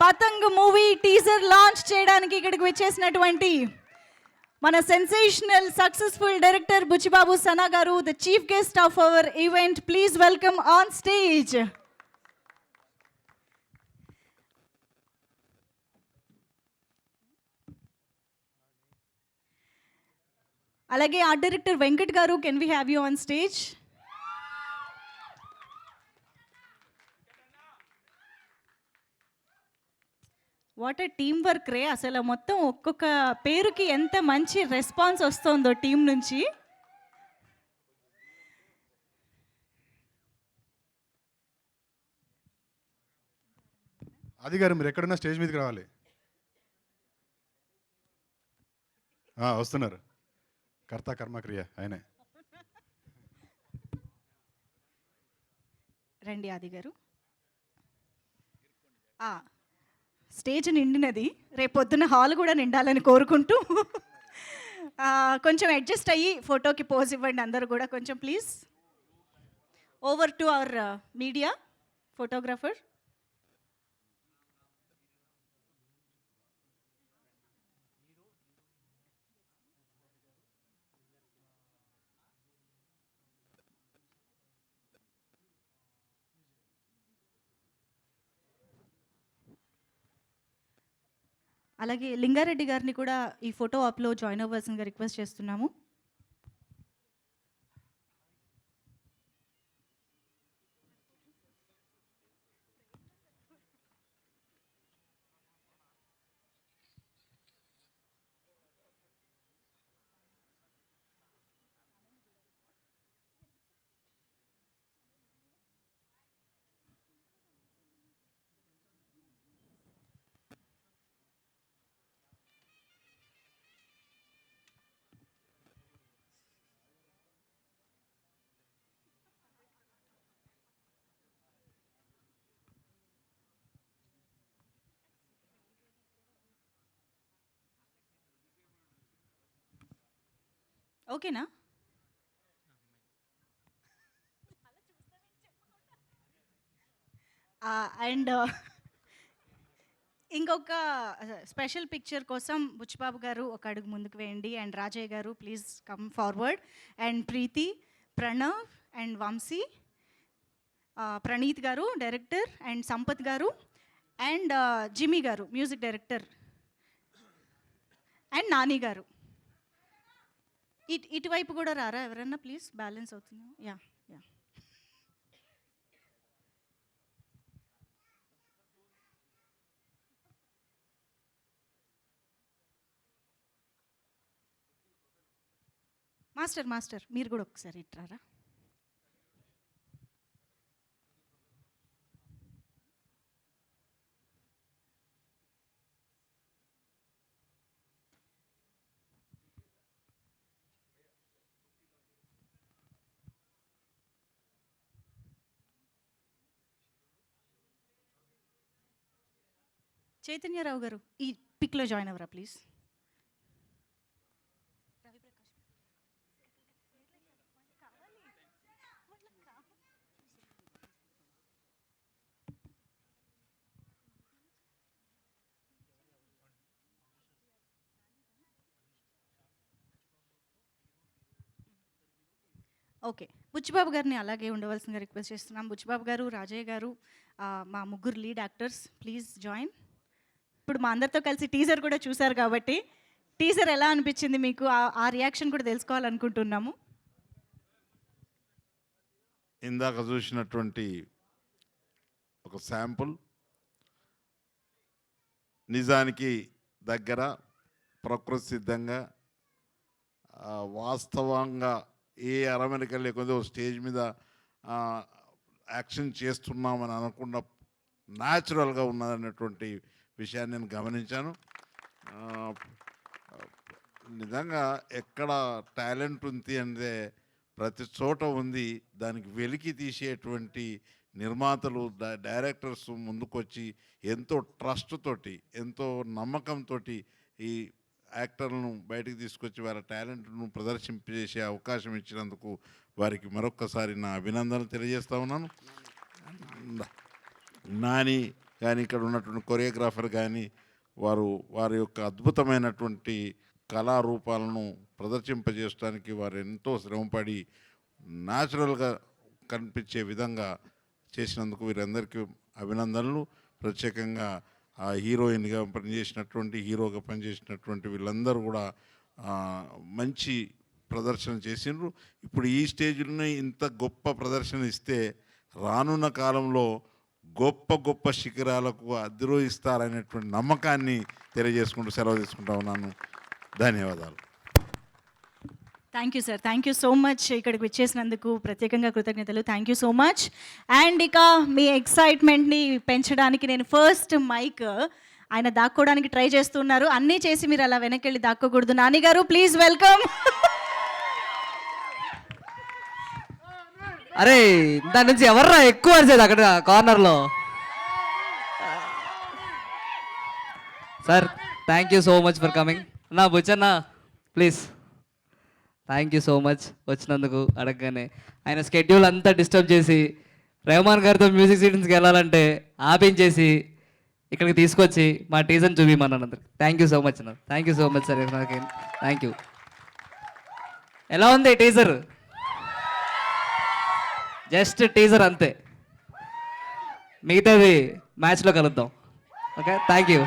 Patang movie teaser launch చేయడానికి ఇక్కడికి వచ్చేసినటువంటి మన sensational successful director Buchi Babu Sana garu, the chief guest of our event. Please welcome on stage. అలాగే art director Venkat garu, can we have you on stage? What a team work రే అసలు. మొత్తం ఒక్కొక్క పేరుకి ఎంత మంచి రెస్పాన్స్ వస్తుందో టీం నుంచి. ఆది గారు మీరు ఎక్కడున్నా స్టేజ్ మీదకి రావాలి. వస్తున్నారు. కర్త కర్మక్రియ ఆయనే. రండి ఆది గారు. స్టేజ్ నిండినది, రేపొద్దున హాల్ కూడా నిండాలని కోరుకుంటూ కొంచెం అడ్జస్ట్ అయ్యి ఫోటోకి పోజ్ ఇవ్వండి అందరూ కూడా కొంచెం please. Over to our media photographer. అలాగే లింగారెడ్డి గారిని కూడా ఈ ఫోటో ఆప్లో జాయిన్ అవ్వాల్సిందిగా రిక్వెస్ట్ చేస్తున్నాము. ఓకేనా? అండ్ ఇంకొక స్పెషల్ పిక్చర్ కోసం బుచ్చిబాబు గారు ఒక అడుగు ముందుకు వేయండి. And Rajaiah garu please come forward. And Preethi, Pranav and Vamshi Praneeth garu director, and Sampath garu, and Jimmy garu music director, and Nani garu. ఇటువైపు కూడా రారా ఎవరన్నా ప్లీజ్, బ్యాలెన్స్ అవుతుంది. Yeah yeah. మాస్టర్ మీరు కూడా ఒకసారి ఇట్రారా. చైతన్యరావు గారు ఈ పిక్లో జాయిన్ అవ్వరా ప్లీజ్. ఓకే, బుచ్చిబాబు గారిని అలాగే ఉండవలసిందిగా రిక్వెస్ట్ చేస్తున్నాం. బుచ్చిబాబు గారు, రాజయ్య గారు, మా ముగ్గురు లీడ్ యాక్టర్స్ ప్లీజ్ జాయిన్. ఇప్పుడు మా అందరితో కలిసి టీజర్ కూడా చూశారు కాబట్టి టీజర్ ఎలా అనిపించింది మీకు, ఆ రియాక్షన్ కూడా తెలుసుకోవాలనుకుంటున్నాము. ఇందాక చూసినటువంటి ఒక శాంపుల్ నిజానికి దగ్గర, ప్రకృతి సిద్ధంగా, వాస్తవంగా ఏ అరమరిక లేకపోతే స్టేజ్ మీద యాక్షన్ చేస్తున్నామని అనకుండా న్యాచురల్గా ఉన్నదన్నటువంటి విషయాన్ని నేను గమనించాను. నిజంగా ఎక్కడ టాలెంట్ ఉంది అంటే ప్రతి చోట ఉంది. దానికి వెలికి తీసేటువంటి నిర్మాతలు, డైరెక్టర్స్ ముందుకొచ్చి ఎంతో ట్రస్ట్ తోటి, ఎంతో నమ్మకంతో ఈ యాక్టర్లను బయటికి తీసుకొచ్చి వారి టాలెంట్ను ప్రదర్శింపజేసే అవకాశం ఇచ్చినందుకు వారికి మరొక్కసారి నా అభినందనలు తెలియజేస్తా ఉన్నాను. నాని కానీ, ఇక్కడ ఉన్నటువంటి కొరియోగ్రాఫర్ కానీ, వారి యొక్క అద్భుతమైనటువంటి కళారూపాలను ప్రదర్శింపజేయడానికి వారు ఎంతో శ్రమపడి న్యాచురల్గా కనిపించే విధంగా చేసినందుకు వీరందరికీ అభినందనలు. ప్రత్యేకంగా ఆ హీరోయిన్గా పనిచేసినటువంటి, హీరోగా పనిచేసినటువంటి వీళ్ళందరూ కూడా మంచి ప్రదర్శన చేసిండ్రు. ఇప్పుడు ఈ స్టేజ్లోనే ఇంత గొప్ప ప్రదర్శన ఇస్తే రానున్న కాలంలో గొప్ప గొప్ప శిఖరాలకు అధిరోహిస్తారనేటువంటి నమ్మకాన్ని తెలియజేసుకుంటూ సెలవు తీసుకుంటా ఉన్నాను. ధన్యవాదాలు. Thank you sir, thank you so much. ఇక్కడికి వచ్చేసినందుకు ప్రత్యేకంగా కృతజ్ఞతలు. Thank you so much. And ఇక మీ ఎక్సైట్మెంట్ని పెంచడానికి నేను ఫస్ట్ మైక్ ఆయన దాక్కోవడానికి ట్రై చేస్తున్నారు. అన్నీ చేసి మీరు అలా వెనక్కి వెళ్ళి దాక్కోకూడదు. నాని గారు ప్లీజ్ వెల్కమ్. అరే దాని నుంచి ఎవర్రా ఎక్కువ అరిచేది అక్కడ కార్నర్లో? Sir thank you so much for coming. నా Buchanna please, thank you so much వచ్చినందుకు. అడగగానే ఆయన స్కెడ్యూల్ అంతా డిస్టర్బ్ చేసి రెహమాన్ గారితో మ్యూజిక్ సీటింగ్స్కి వెళ్ళాలంటే ఆపించేసి ఇక్కడికి తీసుకొచ్చి మా టీజర్ని చూపిమన్నాను అందరికి. థ్యాంక్ యూ సో మచ్ అన్న. Thank you so much sir. నాకు థ్యాంక్ యూ. ఎలా ఉంది టీజర్? జస్ట్ టీజర్ అంతే, మిగతాది మ్యాచ్లో కలుద్దాం. Okay, thank you.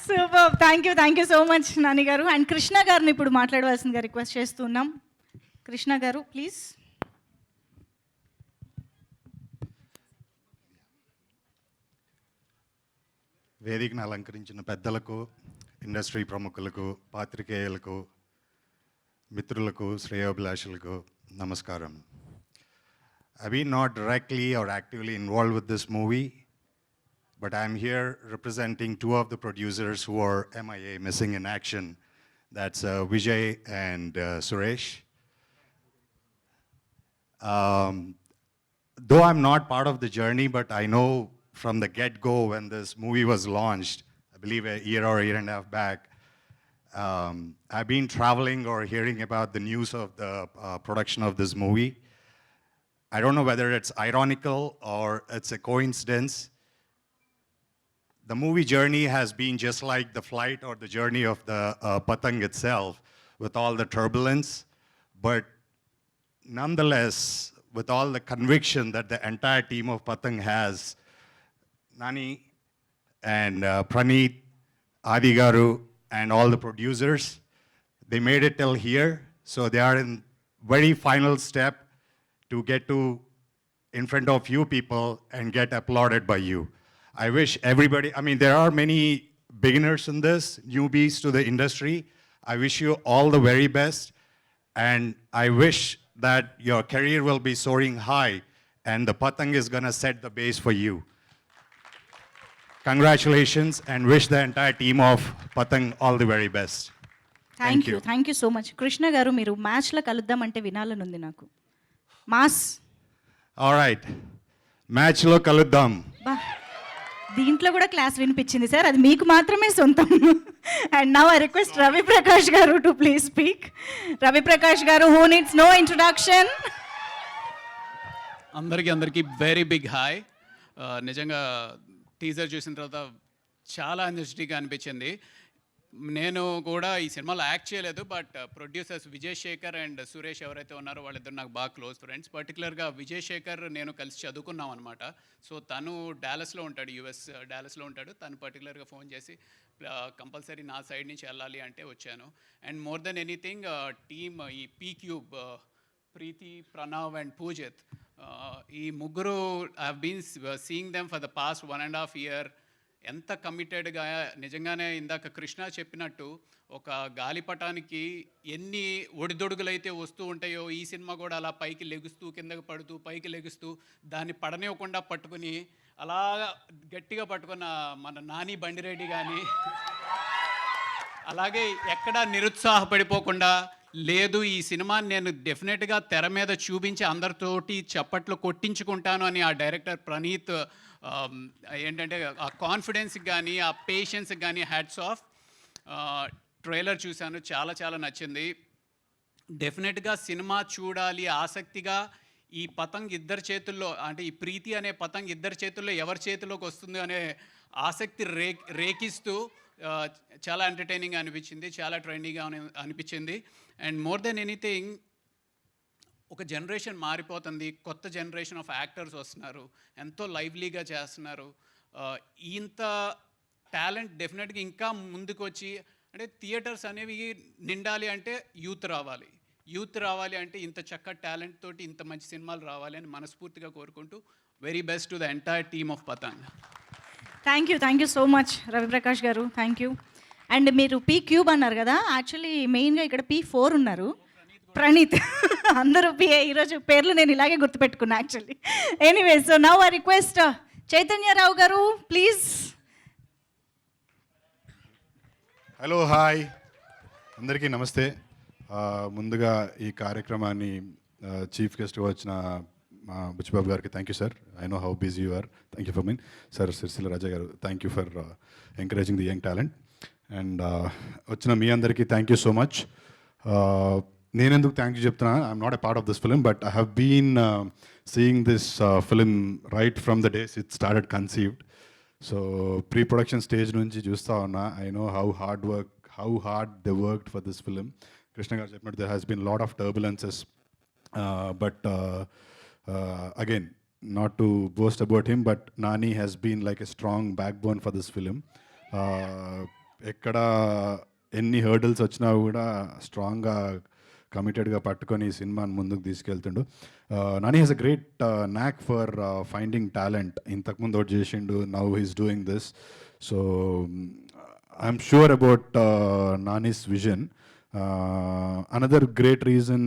Super, thank you so much Nani గారు. అండ్ కృష్ణ గారిని ఇప్పుడు మాట్లాడవలసిందిగా రిక్వెస్ట్ చేస్తున్నాం. కృష్ణ గారు ప్లీజ్. వేదికను అలంకరించిన పెద్దలకు, ఇండస్ట్రీ ప్రముఖులకు, పాత్రికేయులకు, మిత్రులకు, శ్రేయోభిలాషులకు నమస్కారం. I've been not directly or actively involved with this movie, but I'm here representing two of the producers who are MIA, missing in action. That's Vijay and Suresh. Though I'm not part of the journey, but I know from the get-go when this movie was launched, I believe a year or a year and a half back, I've been traveling or hearing about the news of the production of this movie. I don't know whether it's ironical or it's a coincidence. The movie journey has been just like the flight or the journey of the Patang itself, with all the turbulence. But nonetheless, with all the conviction that the entire team of Patang has. Nani and Praneeth, Adi Garu, and all the producers, they made it till here. So they are in very final step to get to in front of you people and get applauded by you. I wish everybody, I mean, there are many beginners in this, newbies to the industry. I wish you all the very best. And I wish that your career will be soaring high and the Patang is gonna set the base for you. Congratulations and wish the entire team of Patang all the very best. Thank you so much. Krishna గారు, మీరు మ్యాచ్లో కలుద్దామంటే వినాలని ఉంది నాకు. Mass. All right. Match lo kaluddam. బా, దీంట్లో కూడా class వినిపించింది సార్, అది మీకు మాత్రమే సొంతం. And now I request Ravi Prakash garu to please speak. Ravi Prakash garu, who needs no introduction. అందరికీ వెరీ బిగ్ హాయ్. నిజంగా టీజర్ చూసిన తర్వాత చాలా ఎనర్జెటిక్గా అనిపించింది. నేను కూడా ఈ సినిమాలో యాక్ట్ చేయలేదు, but producers Vijay Shekar and Suresh ఎవరైతే ఉన్నారో వాళ్ళిద్దరు నాకు బాగా క్లోజ్ ఫ్రెండ్స్. పర్టికులర్గా విజయ్ శేఖర్ నేను కలిసి చదువుకున్నాం అనమాట. సో తను డాలస్లో ఉంటాడు, యుఎస్ డాలస్లో ఉంటాడు. తను పర్టికులర్గా ఫోన్ చేసి కంపల్సరీ నా సైడ్ నుంచి వెళ్ళాలి అంటే వచ్చాను. And more than anything team, ఈ P cube, Preethi, Pranav and Poojith, ఈ ముగ్గురు I have been seeing them for the past 1.5 year. ఎంత కమిటెడ్గా, నిజంగానే ఇందాక కృష్ణ చెప్పినట్టు ఒక గాలిపటానికి ఎన్ని ఒడిదొడుగులైతే వస్తూ ఉంటాయో, ఈ సినిమా కూడా అలా పైకి లెగుస్తూ కిందకి పడుతూ పైకి లెగుస్తూ దాన్ని పడనివ్వకుండా పట్టుకుని అలా గట్టిగా పట్టుకున్న మన నాని బండిరెడ్డి కానీ, అలాగే ఎక్కడా నిరుత్సాహపడిపోకుండా, లేదు ఈ సినిమాని నేను డెఫినెట్గా తెర మీద చూపించి అందరితోటి చప్పట్లు కొట్టించుకుంటాను అని ఆ డైరెక్టర్ ప్రణీత్ ఏంటంటే ఆ కాన్ఫిడెన్స్కి కానీ ఆ పేషెన్స్కి కానీ హ్యాట్స్ ఆఫ్. ట్రైలర్ చూశాను, చాలా చాలా నచ్చింది. డెఫినెట్గా సినిమా చూడాలి ఆసక్తిగా. ఈ పతంగ్ ఇద్దరి చేతుల్లో, అంటే ఈ ప్రీతి అనే పతంగ్ ఇద్దరి చేతుల్లో ఎవరి చేతిలోకి వస్తుంది అనే ఆసక్తి రేకిస్తూ చాలా ఎంటర్టైనింగ్ అనిపించింది, చాలా ట్రెండీగా అనిపించింది. అండ్ మోర్ దెన్ ఎనీథింగ్, ఒక జనరేషన్ మారిపోతుంది, కొత్త జనరేషన్ ఆఫ్ యాక్టర్స్ వస్తున్నారు, ఎంతో లైవ్లీగా చేస్తున్నారు. ఇంత టాలెంట్ డెఫినెట్గా ఇంకా ముందుకు వచ్చి, అంటే థియేటర్స్ అనేవి నిండాలి అంటే యూత్ రావాలి, యూత్ రావాలి అంటే ఇంత చక్కటి టాలెంట్ తోటి ఇంత మంచి సినిమాలు రావాలి అని మనస్ఫూర్తిగా కోరుకుంటూ very best to the entire team of Patang. Thank you so much Ravi Prakash garu, thank you. And మీరు పీ క్యూబ్ అన్నారు కదా, యాక్చువల్లీ మెయిన్గా ఇక్కడ P4 ఉన్నారు, ప్రణీత్. అందరూ పిఏ. ఈరోజు పేర్లు నేను ఇలాగే గుర్తుపెట్టుకున్నా actually. Anyway, so now I request Chaitanya Rao garu please. Hello, hi అందరికీ నమస్తే. ముందుగా ఈ కార్యక్రమాన్ని చీఫ్ గెస్ట్గా వచ్చిన మా బుచ్చిబాబు గారికి thank you sir. I know how busy you are. Thank you for mean sir. Sircilla Raja garu, thank you for encouraging the young talent. And వచ్చిన మీ అందరికీ థ్యాంక్ యూ సో మచ్. నేను ఎందుకు థ్యాంక్ యూ చెప్తున్నా, I'm not a part of this film, but I have been seeing this film right from the days it started conceived. So pre production stage నుంచి చూస్తూ ఉన్నా. I know how hard they worked for this film. Krishna గారు చెప్పినట్టు there has been lot of turbulences, but again, not to boast about him, but Nani has been like a strong backbone for this film. ఎక్కడ ఎన్ని hurdles వచ్చినా కూడా స్ట్రాంగ్గా కమిటెడ్గా పట్టుకొని ఈ సినిమాని ముందుకు తీసుకెళ్తుండు. Nani has a great knack for finding talent. ఇంతకుముందు ఒకటి చేసిండు, now he's doing this. So I'm sure about Nani's vision. Another great reason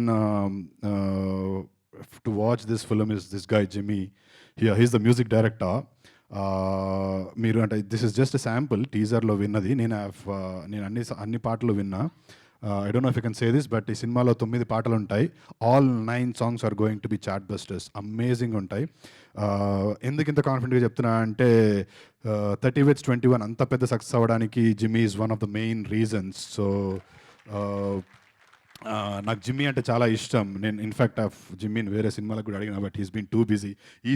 to watch this film is this guy Jimmy. He's the music director. మీరు అంటే this is just sample టీజర్లో విన్నది. నేను అన్ని పాటలు విన్నా. I don't know if you can say this, but ఈ సినిమాలో 9 పాటలు ఉంటాయి. All 9 songs are going to be chart busters. Amazing ఉంటాయి. ఎందుకు ఇంత కాన్ఫిడెంట్గా చెప్తున్నా అంటే 30 Wits 21 అంత పెద్ద సక్సెస్ అవ్వడానికి Jimmy is one of the main reasons. So నాకు జిమ్మీ అంటే చాలా ఇష్టం. నేను ఇన్ఫ్యాక్ట్ జిమ్మీని వేరే సినిమాలకు కూడా అడిగిన, but he's been too busy. ఈ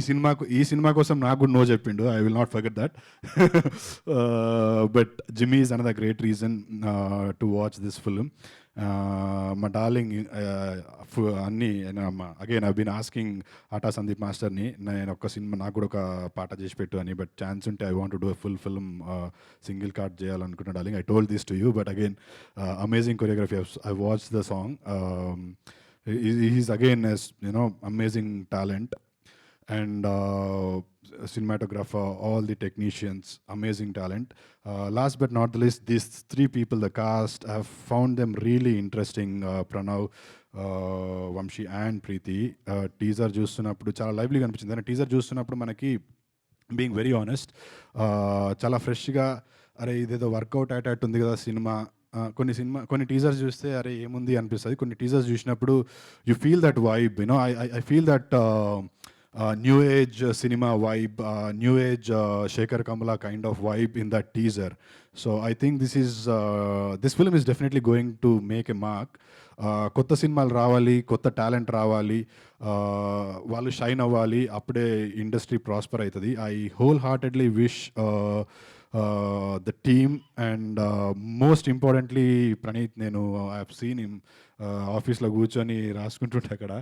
సినిమా కోసం నాకు కూడా నో చెప్పిండు. I will not forget that. But Jimmy is another great reason to watch this film. మా డార్లింగ్ అన్నీ అగైన్ ఐ బీన్ ఆస్కింగ్ ఆటా సందీప్ మాస్టర్ని నేను ఒక సినిమా నాకు కూడా ఒక పాట చేసి పెట్టు అని, బట్ ఛాన్స్ ఉంటే I want to do full film single card చేయాలనుకుంటున్నా darling. I told this to you, but again amazing choreography. I watch the song. He's again as amazing talent, and cinematographer, all the technicians, amazing talent. Last but not the least, these three people, the cast, I have found them really interesting. Pranav, Vamshi and Preeti. Teaser చూస్తున్నప్పుడు చాలా లైవ్లీగా అనిపించింది. కానీ teaser చూస్తున్నప్పుడు మనకి being very honest చాలా ఫ్రెష్గా అరే ఇదేదో వర్కౌట్ అయ్యేటట్టు ఉంది కదా సినిమా. కొన్ని టీజర్స్ చూస్తే అరే ఏముంది అనిపిస్తుంది. కొన్ని టీజర్స్ చూసినప్పుడు you feel that vibe, I feel that new age cinema vibe, new age Sekhar Kammula kind of vibe in that teaser. So I think this film is definitely going to make a mark. కొత్త సినిమాలు రావాలి, కొత్త talent రావాలి, వాళ్ళు shine అవ్వాలి, అప్పుడే industry prosper అవుతుంది. I whole heartedly wish the team, and most importantly Praneeth, నేను ఐ హావ్ సీన్ హిమ్ ఆఫీస్లో కూర్చొని రాసుకుంటుంటే అక్కడ.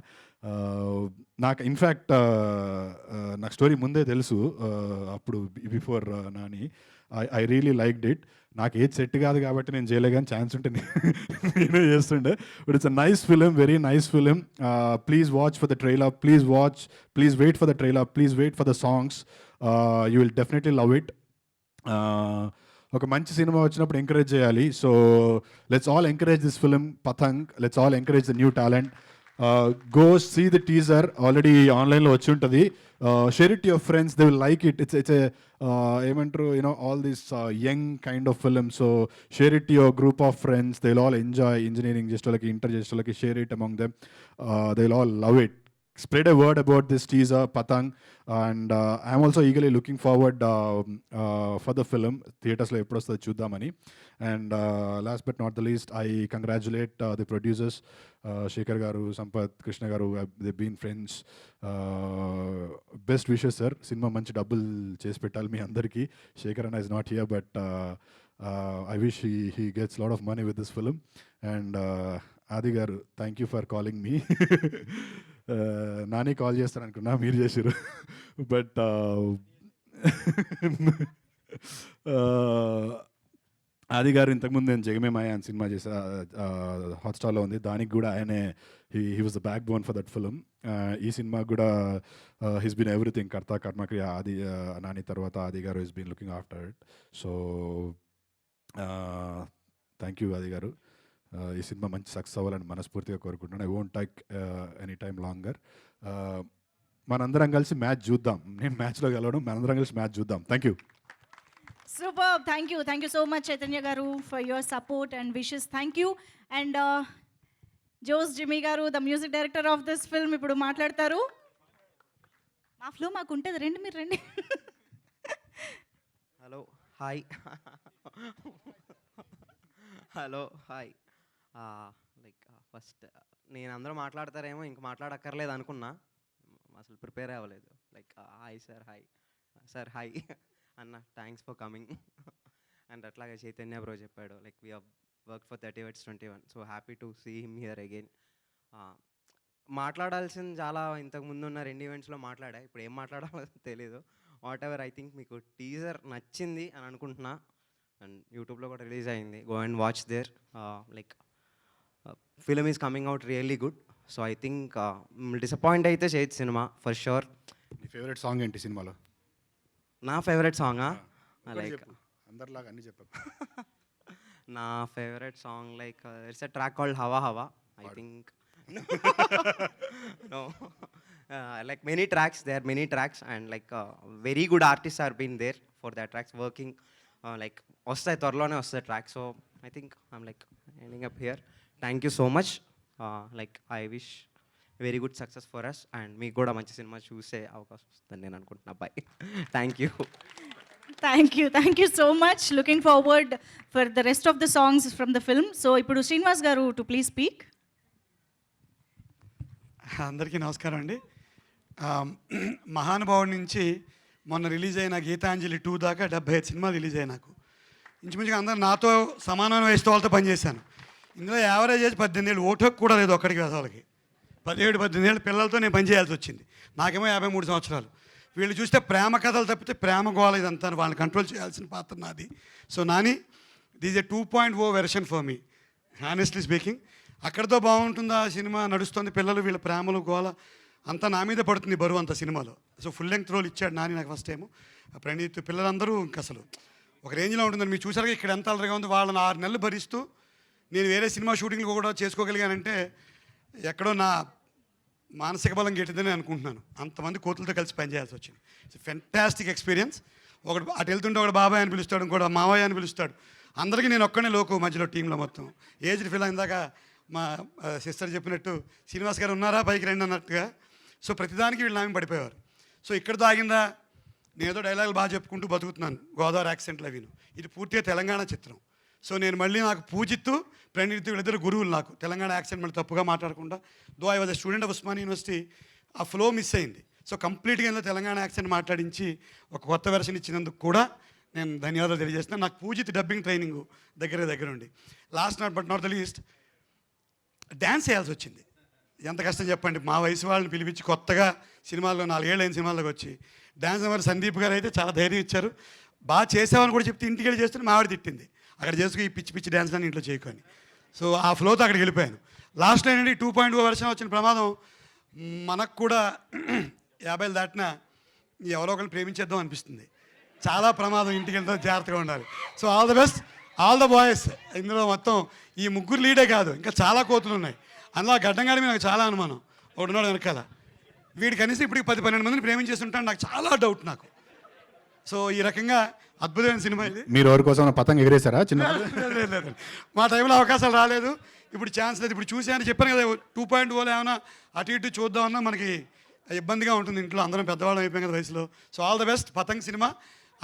నాకు ఇన్ఫ్యాక్ట్ నాకు స్టోరీ ముందే తెలుసు అప్పుడు before Nani. I really liked it. నాకు ఏది సెట్ కాదు కాబట్టి నేను చేయలే, కానీ ఛాన్స్ ఉంటే నేనే చేస్తుండే. But it's a nice film, very nice film. Please watch for the trailer, please wait for the trailer, please wait for the songs. You will definitely love it. ఒక మంచి సినిమా వచ్చినప్పుడు ఎంకరేజ్ చేయాలి. So let's all encourage this film Patang. Let's all encourage the new talent. Go see the teaser, already ఆన్లైన్లో వచ్చి ఉంటుంది. Share it your friends, they will like it. It's ఏమంటారు all this young kind of film. So share it your group of friends. They will all enjoy. Engineering చేసే వాళ్ళకి, inter చేసే వాళ్ళకి share it among them. They will all love it. Spread a word about this teaser, Patang, and I'm also eagerly looking forward for the film. Theaters lo eppudu ostado chuddamani. And last but not the least, I congratulate the producers, Shekhar garu, Sampath, Krishna garu. They've been friends. Best wishes, sir. Cinema manchi double chesi pettali mi andarki. Shekhar Anna is not here, but I wish he gets a lot of money with this film. And Adi garu, thank you for calling me. Nani call చేస్తాను అనుకున్నా, మీరు చేసారు. But ఆది గారు ఇంతకుముందు నేను జగమే మాయ అని సినిమా చేసా, హాట్స్టార్లో ఉంది. దానికి కూడా ఆయనే he was the backbone for that film. ఈ సినిమా కూడా హీస్ బీన్ ఎవ్రీథింగ్. కర్త కర్మక్రియ ఆది నాని తర్వాత ఆది గారు he's been looking after it. So thank you Adi గారు. ఈ సినిమా మంచి సక్సెస్ అవ్వాలని మనస్ఫూర్తిగా కోరుకుంటున్నాను. I won't take any time longer. మనందరం కలిసి మ్యాచ్ చూద్దాం. నేను మ్యాచ్లో గెలవడం, మనందరం కలిసి మ్యాచ్ చూద్దాం. Thank you. Super. Thank you so much Chaitanya గారు for your support and wishes. Thank you. And Jose Jimmy గారు, the music director of this film, ఇప్పుడు మాట్లాడతారు. మా ఫ్లో మాకు ఉంటుంది, రండి మీరు రండి. Hello hi. Hello hi. Like first నేను అందరూ మాట్లాడతారేమో ఇంక మాట్లాడక్కర్లేదు అనుకున్నా, అసలు ప్రిపేర్ అవ్వలేదు. Like hi sir, hi sir, hi అన్న, థ్యాంక్స్ ఫర్ కమింగ్. అండ్ అట్లాగే చైతన్య బ్రో చెప్పాడు, like we have work for 30/21. So happy to see him here again. మాట్లాడాల్సింది చాలా ఇంతకుముందు ఉన్న 2 ఈవెంట్స్లో మాట్లాడా, ఇప్పుడు ఏం మాట్లాడాలో తెలీదు. వాట్ ఎవర్, ఐ థింక్ మీకు టీజర్ నచ్చింది అని అనుకుంటున్నా. అండ్ యూట్యూబ్లో కూడా రిలీజ్ అయింది, go and watch there. Like film is coming out really good. So I think disappoint అయితే చేయొచ్చు సినిమా ఫర్ షూర్. నీ ఫేవరెట్ సాంగ్ ఏంటి సినిమాలో? నా ఫేవరెట్ సాంగా, లైక్ అందరిలాగా అన్నీ చెప్పాను. నా favourite song like it's a track called హవా హవా, I think. No, like many tracks, there are many tracks, and like very good artists are been there for that tracks working. Like వస్తాయి, త్వరలోనే వస్తాయి track. So I think I'm like ending up here. Thank you so much. Like I wish very good success for us, and మీకు కూడా మంచి సినిమా చూసే అవకాశం వస్తుందని నేను అనుకుంటున్నా. Bye. Thank you. Thank you so much. Looking forward for the rest of the songs from the film. So ఇప్పుడు శ్రీనివాస్ గారు టు ప్లీజ్ స్పీక్. అందరికీ నమస్కారం అండి. మహానుభావుడి నుంచి మొన్న రిలీజ్ అయిన గీతాంజలి 2 దాకా 75 సినిమాలు రిలీజ్ అయ్యాయి. నాకు ఇంచుమించుగా అందరూ నాతో సమానమైన వయసు వాళ్ళతో పనిచేశాను. ఇందులో యావరేజ్ ఏజ్ 18 ఏళ్ళు, ఓటుకు కూడా లేదు ఒక్కడికి వాళ్ళకి. 17-18 ఏళ్ళ పిల్లలతో నేను పనిచేయాల్సి వచ్చింది. నాకేమో 53 సంవత్సరాలు. వీళ్ళు చూస్తే ప్రేమ కథలు తప్పితే ప్రేమ గోళ ఇదంతా వాళ్ళని కంట్రోల్ చేయాల్సిన పాత్ర నాది. So Nani, this a 2.0 version for me, honestly speaking. అక్కడితో బాగుంటుందా సినిమా, నడుస్తుంది, పిల్లలు వీళ్ళ ప్రేమలు గోళ అంతా నా మీద పడుతుంది బరువు అంత సినిమాలో. సో ఫుల్ లెంగ్త్ రోల్ ఇచ్చాడు నాని నాకు ఫస్ట్ టైము. ప్రణీత్, పిల్లలందరూ ఇంక అసలు ఒక రేంజ్లో ఉంటుందని మీరు చూసారుగా. ఇక్కడ ఎంత అలరిగా ఉంది. వాళ్ళని 6 నెలలు భరిస్తూ నేను వేరే సినిమా షూటింగ్లు కూడా చేసుకోగలిగానంటే ఎక్కడో నా మానసిక బలం గెట్టిందని అనుకుంటున్నాను. అంతమంది కోతులతో కలిసి పనిచేయాల్సి వచ్చింది. It's fantastic experience. ఒకటి అటు వెళ్తుంటే ఒకటి బాబాయ్ అని పిలుస్తాడు, ఇంకోటి మావయ్య అని పిలుస్తాడు. అందరికీ నేను ఒక్కనే లోకు మధ్యలో టీంలో మొత్తం ఏజ్డ్ ఫీల్ ఇందాక మా సిస్టర్ చెప్పినట్టు శ్రీనివాస్ గారు ఉన్నారా పైకి రండి అన్నట్టుగా. సో ప్రతిదానికి వీళ్ళు నామే పడిపోయేవారు. సో ఇక్కడితో ఆగిందా, నేను ఏదో డైలాగులు బాగా చెప్పుకుంటూ బతుకుతున్నాను, గోదావరి యాక్సెంట్లు అవిను. ఇది పూర్తిగా తెలంగాణ చిత్రం. సో నేను మళ్ళీ నాకు పూజిత్తు ప్రణీత్ వీళ్ళిద్దరు గురువులు నాకు. తెలంగాణ యాక్సెంట్ మళ్ళీ తప్పుగా మాట్లాడకుండా. Though I was a student of Osmania university, ఆ ఫ్లో మిస్ అయింది. సో కంప్లీట్గా ఇందులో తెలంగాణ యాక్సెంట్ మాట్లాడించి ఒక కొత్త వెర్షన్ ఇచ్చినందుకు కూడా నేను ధన్యవాదాలు తెలియజేస్తున్నాను. నాకు పూజిత్ డబ్బింగ్ ట్రైనింగ్ దగ్గర ఉండి. Last but not the least dance చేయాల్సి వచ్చింది. ఎంత కష్టం చెప్పండి. మా వయసు వాళ్ళని పిలిపించి కొత్తగా సినిమాల్లో 4 ఏళ్ళు అయిన సినిమాల్లోకి వచ్చి డ్యాన్స్ మరి సందీప్ గారు అయితే చాలా ధైర్యం ఇచ్చారు. బాగా చేసామని కూడా చెప్తే ఇంటికి వెళ్ళి చేస్తుంటే మా ఆవిడ తిట్టింది, అక్కడ చేసుకు ఈ పిచ్చి డ్యాన్స్ అని ఇంట్లో చేయకొని. సో ఆ ఫ్లోతో అక్కడికి వెళ్ళిపోయాను. లాస్ట్లో ఏంటంటే 2.0 వెర్షన్ వచ్చిన ప్రమాదం మనకు కూడా 50 దాటినా ఎవరో ఒకరిని ప్రేమించేద్దాం అనిపిస్తుంది. చాలా ప్రమాదం, ఇంటికి వెళ్తే జాగ్రత్తగా ఉండాలి. So all the best, all the boys. ఇందులో మొత్తం ఈ ముగ్గురు లీడే కాదు, ఇంకా చాలా కోతులు ఉన్నాయి. అందులో గడ్డంగాడి మీద నాకు చాలా అనుమానం. ఒకటి ఉన్నాడు వెనకాల, వీడు కనీసం ఇప్పటికి 10-12 మందిని ప్రేమించేస్తుంటాను, నాకు చాలా డౌట్ నాకు. సో ఈ రకంగా అద్భుతమైన సినిమా ఇది. మీరు ఎవరి కోసం పతంగ ఎగిరేశారా చిన్న? లేదు, మా టైంలో అవకాశాలు రాలేదు, ఇప్పుడు ఛాన్స్ లేదు. ఇప్పుడు చూసాను, చెప్పాను కదా 2.0 ఏమైనా అటు ఇటు చూద్దామన్నా మనకి ఇబ్బందిగా ఉంటుంది. ఇంట్లో అందరం పెద్దవాళ్ళం అయిపోయాం కదా వయసులో. So all the best. Patang cinema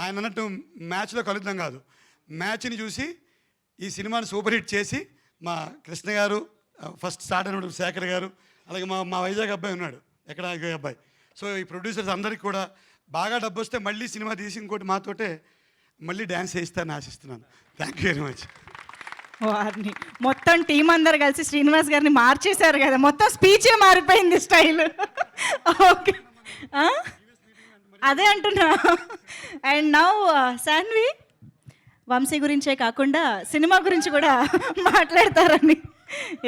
ఆయన అన్నట్టు మ్యాచ్లో కలుద్దాం కాదు, మ్యాచ్ని చూసి ఈ సినిమాని సూపర్ హిట్ చేసి మా కృష్ణ గారు, ఫస్ట్ స్టార్ట్ అయినప్పుడు శేఖర్ గారు, అలాగే మా వైజాగ్ అబ్బాయి ఉన్నాడు, ఎక్కడ అబ్బాయి. సో ఈ ప్రొడ్యూసర్స్ అందరికీ కూడా బాగా డబ్బు వస్తే మళ్ళీ సినిమా తీసి ఇంకోటి మాతోటే మళ్ళీ డ్యాన్స్ చేయిస్తానని ఆశిస్తున్నాను. Thank you very much. వారిని మొత్తం టీం అందరు కలిసి శ్రీనివాస్ గారిని మార్చేశారు కదా, మొత్తం స్పీచే మారిపోయింది స్టైల్. ఓకే, అదే అంటున్నా. అండ్ నౌ శాన్వి వంశీ గురించే కాకుండా సినిమా గురించి కూడా మాట్లాడతారని.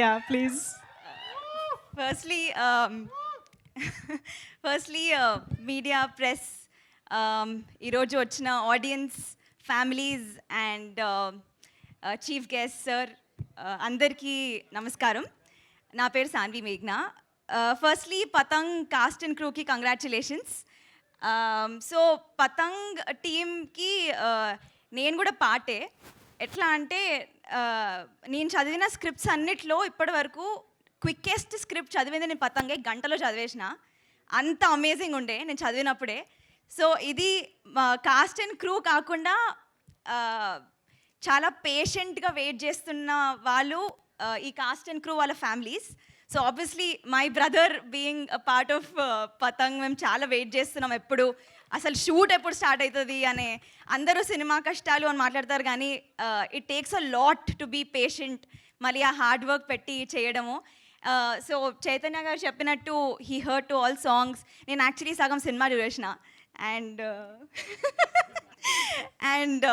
Yeah please. Firstly media, press, ఈరోజు వచ్చిన audiences, families and chief guest sir, అందరికీ నమస్కారం. నా పేరు సాన్వి మేఘ్నా. ఫస్ట్లీ పతంగ్ కాస్ట్ అండ్ క్రూకి కంగ్రాచులేషన్స్. సో పతంగ్ టీమ్కి నేను కూడా పార్టే. ఎట్లా అంటే నేను చదివిన స్క్రిప్ట్స్ అన్నిట్లో ఇప్పటి వరకు క్విక్కెస్ట్ స్క్రిప్ట్ చదివింది నేను పతంగే, గంటలో చదివేసిన. అంత అమేజింగ్ ఉండే నేను చదివినప్పుడే. సో ఇది కాస్ట్ అండ్ క్రూ కాకుండా చాలా పేషెంట్గా వెయిట్ చేస్తున్న వాళ్ళు ఈ కాస్ట్ అండ్ క్రూ వాళ్ళ families. So obviously my brother being part of Patang, మేము చాలా వెయిట్ చేస్తున్నాం ఎప్పుడు అసలు షూట్ ఎప్పుడు స్టార్ట్ అవుతుంది అనే. అందరూ సినిమా కష్టాలు అని మాట్లాడతారు కానీ it takes a lot to be patient, మళ్ళీ ఆ హార్డ్ వర్క్ పెట్టి చేయడము. సో చైతన్య గారు చెప్పినట్టు he heard to all songs. నేను యాక్చువల్లీ సగం సినిమా చూసిన and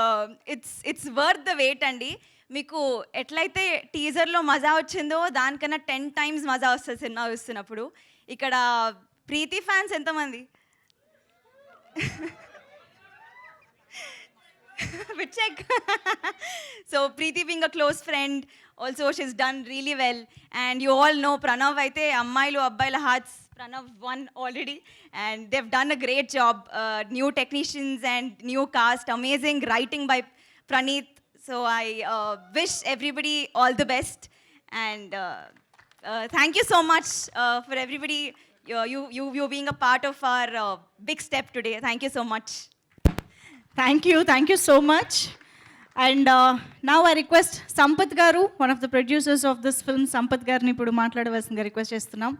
it's worth the wait అండి. మీకు ఎట్లయితే టీజర్లో మజా వచ్చిందో దానికన్నా 10 times మజా వస్తుంది సినిమా చూస్తున్నప్పుడు. ఇక్కడ ప్రీతి ఫ్యాన్స్ ఎంతమంది? check. So Preeti being a close friend, also she's done really well. And you all know Pranav aithe ammayilu abbayila hearts, Pranav won already and they've done a great job. New technicians and new cast, amazing writing by Praneeth. So I wish everybody all the best and thank you so much for everybody, you being a part of our big step today. Thank you so much. Thank you so much. And now I request Sampath Garu, one of the producers of this film, Sampath Garni ఇప్పుడు మాట్లాడవలసిందిగా request చేస్తున్నాం.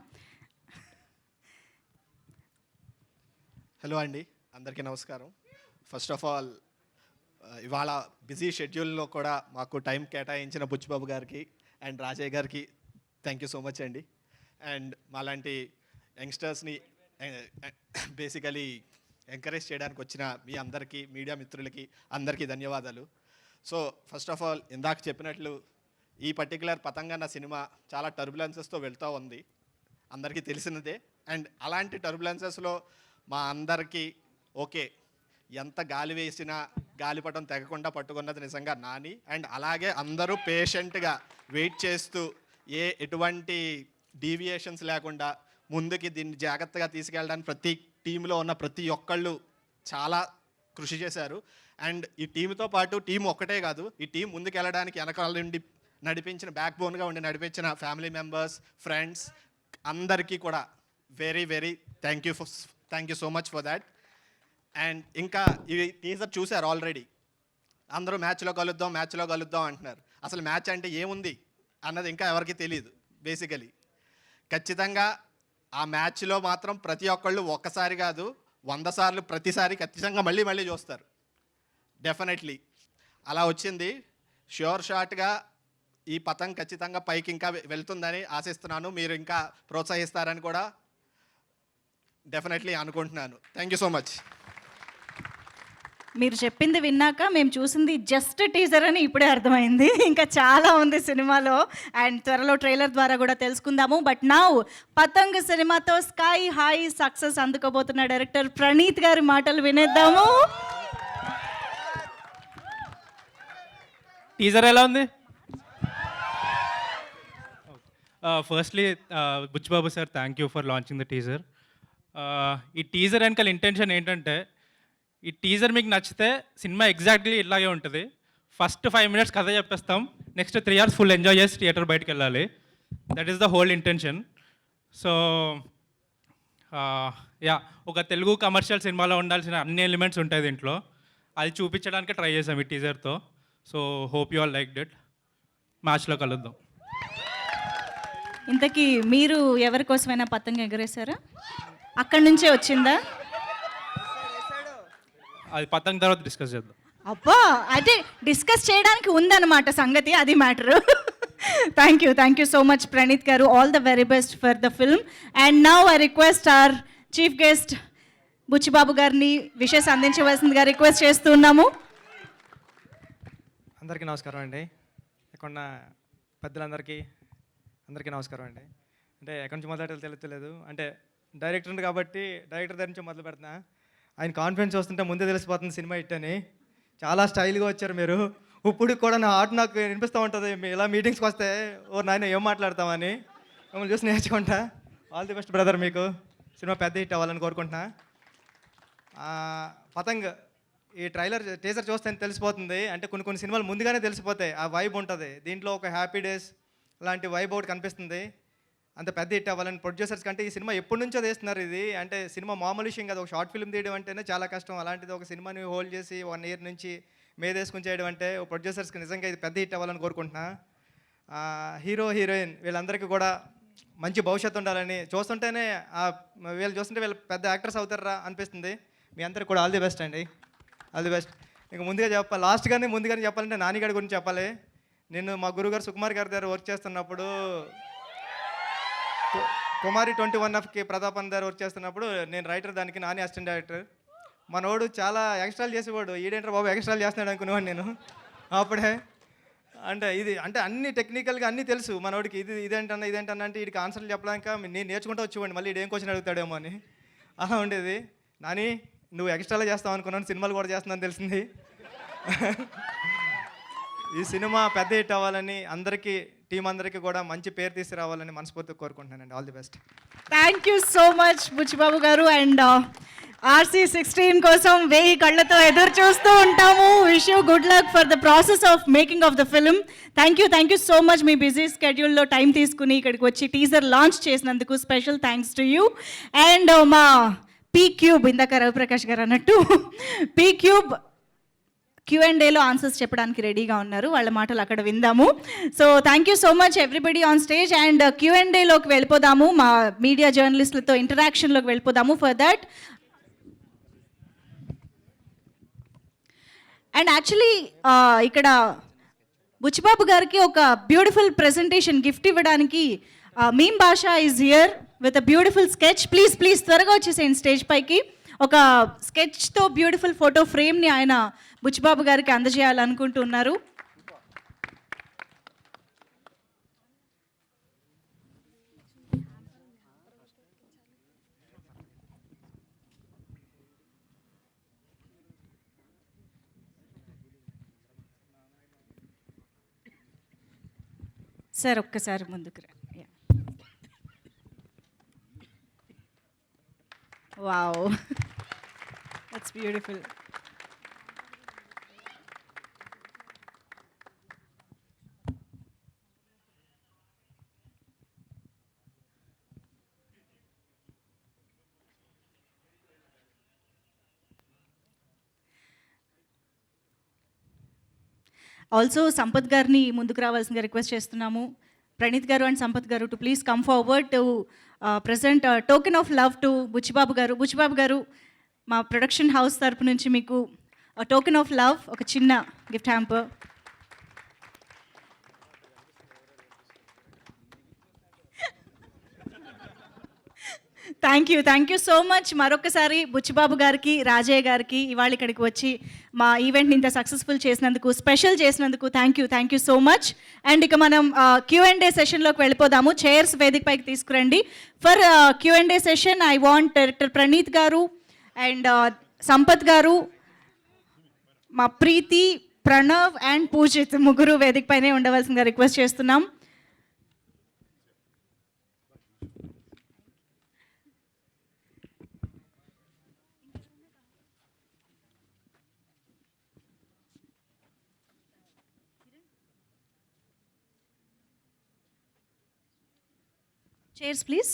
Hello అండి, అందరికీ నమస్కారం. First of all ఇవాళ busy షెడ్యూల్లో కూడా మాకు టైం కేటాయించిన బుచ్చిబాబు గారికి అండ్ రాజయ్య గారికి థ్యాంక్ యూ సో మచ్ అండి. అండ్ మాలాంటి యంగ్స్టర్స్ని బేసికలీ ఎంకరేజ్ చేయడానికి వచ్చిన మీ అందరికీ, మీడియా మిత్రులకి అందరికీ ధన్యవాదాలు. సో ఫస్ట్ ఆఫ్ ఆల్ ఇందాక చెప్పినట్లు ఈ పర్టికులర్ పతంగన్న సినిమా చాలా టర్బులెన్సెస్తో వెళ్తూ ఉంది, అందరికీ తెలిసినదే. అండ్ అలాంటి టర్బులెన్సెస్లో మా అందరికీ ఓకే, ఎంత గాలి వేసినా గాలిపటం తెగకుండా పట్టుకున్నది నిజంగా నాని. అండ్ అలాగే అందరూ పేషెంట్గా వెయిట్ చేస్తూ ఎటువంటి డీవియేషన్స్ లేకుండా ముందుకి దీన్ని జాగ్రత్తగా తీసుకెళ్ళడానికి ప్రతి టీంలో ఉన్న ప్రతి ఒక్కళ్ళు చాలా కృషి చేశారు. అండ్ ఈ టీంతో పాటు టీం ఒక్కటే కాదు, ఈ టీం ముందుకు వెళ్ళడానికి వెనకాల నుండి నడిపించిన బ్యాక్ బోన్గా ఉండి నడిపించిన ఫ్యామిలీ మెంబర్స్, ఫ్రెండ్స్ అందరికీ కూడా very very thank you so much for that. And ఇంకా ఈ టీజర్ చూశారు ఆల్రెడీ, అందరూ మ్యాచ్లో కలుద్దాం అంటున్నారు. అసలు మ్యాచ్ అంటే ఏముంది అన్నది ఇంకా ఎవరికి తెలియదు. బేసికలీ ఖచ్చితంగా ఆ మ్యాచ్లో మాత్రం ప్రతి ఒక్కళ్ళు ఒక్కసారి కాదు 100 సార్లు ప్రతిసారి ఖచ్చితంగా మళ్ళీ మళ్ళీ చూస్తారు. డెఫినెట్లీ అలా వచ్చింది. ష్యూర్ షాట్గా ఈ పతంగ్ ఖచ్చితంగా పైకి ఇంకా వెళ్తుందని ఆశిస్తున్నాను. మీరు ఇంకా ప్రోత్సహిస్తారని కూడా డెఫినెట్లీ అనుకుంటున్నాను. Thank you so much. మీరు చెప్పింది విన్నాక మేము చూసింది జస్ట్ టీజర్ అని ఇప్పుడే అర్థమైంది. ఇంకా చాలా ఉంది సినిమాలో అండ్ త్వరలో ట్రైలర్ ద్వారా కూడా తెలుసుకుందాము. బట్ నౌ పతంగ్ సినిమాతో స్కై హై సక్సెస్ అందుకోబోతున్న డైరెక్టర్ ప్రణీత్ గారి మాటలు వినేద్దాము. టీజర్ ఎలా ఉంది? Firstly Buchibabu sir, thank you for launching the teaser. ఈ టీజర్ వెనకాల ఇంటెన్షన్ ఏంటంటే, ఈ టీజర్ మీకు నచ్చితే సినిమా ఎగ్జాక్ట్లీ ఇట్లాగే ఉంటుంది. ఫస్ట్ 5 minutes కథ చెప్పేస్తాం, నెక్స్ట్ 3 hours ఫుల్ ఎంజాయ్ చేసి థియేటర్ బయటకు వెళ్ళాలి. That is the whole intention. So yeah, ఒక తెలుగు కమర్షియల్ సినిమాలో ఉండాల్సిన అన్ని ఎలిమెంట్స్ ఉంటాయి దీంట్లో, అది చూపించడానికి ట్రై చేసాం ఈ టీజర్తో. So hope you all like it. మ్యాచ్లో కలుద్దాం. ఇంతకీ మీరు ఎవరి కోసమైనా పతంగ ఎగరేశారా? అక్కడి నుంచే వచ్చిందా? అది పతంగ్ తర్వాత డిస్కస్ చేద్దాం. అబ్బా, అదే డిస్కస్ చేయడానికి ఉందన్నమాట సంగతి, అది matter. Thank you so much Praneeth గారు. All the very best for the film. And now I request our chief guest Buchibabu గారిని విషెస్ అందించవలసిందిగా రిక్వెస్ట్ చేస్తున్నాము. అందరికీ నమస్కారం అండి. ఇక్కడ పెద్దలందరికీ అందరికీ నమస్కారం అండి. అంటే ఎక్కడి నుంచి మొదలెట్టాలో తెలుస్తలేదు. అంటే డైరెక్టర్ కాబట్టి డైరెక్టర్ దగ్గర నుంచి మొదలు పెడుతున్నా. ఆయన కాన్ఫిడెన్స్ వస్తుంటే ముందే తెలిసిపోతుంది సినిమా హిట్ అని. చాలా స్టైల్గా వచ్చారు మీరు. ఇప్పుడు కూడా నా ఆర్ట్ నాకు వినిపిస్తూ ఉంటుంది. ఇలా మీటింగ్స్కి వస్తే ఓ నాయన ఏం మాట్లాడతామని మిమ్మల్ని చూసి నేర్చుకుంటా. ఆల్ ది బెస్ట్ బ్రదర్, మీకు సినిమా పెద్ద హిట్ అవ్వాలని కోరుకుంటున్నా. పతంగ్ ఈ టీజర్ చూస్తే తెలిసిపోతుంది. అంటే కొన్ని సినిమాలు ముందుగానే తెలిసిపోతాయి, ఆ వైబ్ ఉంటుంది. దీంట్లో ఒక హ్యాపీ డేస్ లాంటి వైబ్ ఒకటి కనిపిస్తుంది. అంత పెద్ద హిట్ అవ్వాలని ప్రొడ్యూసర్స్ కంటే ఈ సినిమా ఎప్పటి నుంచో తీస్తున్నారు. ఇది అంటే సినిమా మామూలు విషయం కాదు. ఒక షార్ట్ ఫిల్మ్ తీయడం అంటేనే చాలా కష్టం. అలాంటిది ఒక సినిమాని హోల్డ్ చేసి 1 year నుంచి మేదేసుకుని చేయడం అంటే ప్రొడ్యూసర్స్కి నిజంగా ఇది పెద్ద హిట్ అవ్వాలని కోరుకుంటున్నా. హీరో హీరోయిన్ వీళ్ళందరికీ కూడా మంచి భవిష్యత్తు ఉండాలని చూస్తుంటేనే వీళ్ళు చూస్తుంటే వీళ్ళు పెద్ద యాక్టర్స్ అవుతారా అనిపిస్తుంది. మీ అందరికి కూడా ఆల్ ది బెస్ట్ అండి, ఆల్ ది బెస్ట్. ఇంకా ముందుగానే చెప్పాలంటే నానిగారి గురించి చెప్పాలి. నేను మా గురుగారు సుకుమార్ గారి దగ్గర వర్క్ చేస్తున్నప్పుడు, కుమారి 21Fకి ప్రతాపన్ దగ్గర వర్క్ చేస్తున్నప్పుడు నేను రైటర్, దానికి నాని అసిస్టెంట్ డైరెక్టర్. మనోడు చాలా ఎక్స్ట్రాలు చేసేవాడు. ఈడేంటర్ బాబు ఎక్స్ట్రాలు చేస్తున్నాడు అనుకునేవాడు నేను అప్పుడే. అంటే ఇది అంటే అన్ని టెక్నికల్గా అన్నీ తెలుసు మనోడికి. ఇదేంటన్నా అంటే వీడికి ఆన్సర్లు చెప్పడానికి నేను నేర్చుకుంటూ వచ్చేవాడిని, మళ్ళీ ఇదేం క్వశ్చన్ అడుగుతాడేమో అని. అలా ఉండేది. నాని నువ్వు ఎక్స్ట్రాలో చేస్తావు అనుకున్నాను, సినిమాలు కూడా చేస్తున్నాను తెలిసింది. ఈ సినిమా పెద్ద హిట్ అవ్వాలని అందరికీ, టీం అందరికీ కూడా మంచి పేరు తీసుకురావాలని మనస్ఫూర్తిగా కోరుకుంటున్నానండి. All the best. Thank you so much Buchibabu గారు. అండ్ RC16 కోసం 1000 కళ్ళతో ఎదురు చూస్తూ ఉంటాము. Wish you good luck for the process of making of the film. Thank you so much. మీ బిజీ స్కెడ్యూల్లో టైం తీసుకుని ఇక్కడికి వచ్చి టీజర్ లాంచ్ చేసినందుకు special thanks to you. And మా P-Cube, ఇందాక రవిప్రకాష్ గారు అన్నట్టు P-Cube Q&Aలో ఆన్సర్స్ చెప్పడానికి రెడీగా ఉన్నారు. వాళ్ళ మాటలు అక్కడ విందాము. So thank you so much everybody on stage. And Q&Aలోకి వెళ్ళిపోదాము, మా మీడియా జర్నలిస్టులతో ఇంటరాక్షన్లోకి వెళ్ళిపోదాము. ఫర్ దట్ అండ్ యాక్చువల్లీ ఇక్కడ బుచ్చిబాబు గారికి ఒక బ్యూటిఫుల్ ప్రెజెంటేషన్ గిఫ్ట్ ఇవ్వడానికి మీమ్ భాష is here with a beautiful sketch. Please త్వరగా వచ్చేసేయండి స్టేజ్ పైకి. ఒక స్కెచ్తో బ్యూటిఫుల్ ఫోటో ఫ్రేమ్ని ఆయన బుచ్చిబాబు గారికి అందజేయాలనుకుంటున్నారు. సార్ ఒక్కసారి ముందుకు రా. Wow, that's beautiful. Also Sampath గారిని ముందుకు రావాల్సిందిగా రిక్వెస్ట్ చేస్తున్నాము. ప్రణీత్ గారు అండ్ సంపత్ గారు to please come forward to present token of love to Buchibabu గారు. బుచ్చిబాబు గారు, మా ప్రొడక్షన్ హౌస్ తరపు నుంచి మీకు టోకెన్ ఆఫ్ లవ్, ఒక చిన్న gift hamper. Thank you so much. మరొకసారి బుచ్చిబాబు గారికి, రాజయ్య గారికి ఇవాళ ఇక్కడికి వచ్చి మా ఈవెంట్ని ఇంత సక్సెస్ఫుల్ చేసినందుకు, స్పెషల్ చేసినందుకు thank you so much. And ఇక మనం Q&A సెషన్లోకి వెళ్ళిపోదాము. చైర్స్ వేదిక పైకి తీసుకురండి. For Q&A session I want director Praneeth గారు అండ్ సంపత్ గారు, మా ప్రీతి, ప్రణవ్ అండ్ పూజిత్ ముగ్గురు వేదిక పైనే ఉండవలసిందిగా రిక్వెస్ట్ చేస్తున్నాం. Chairs, please.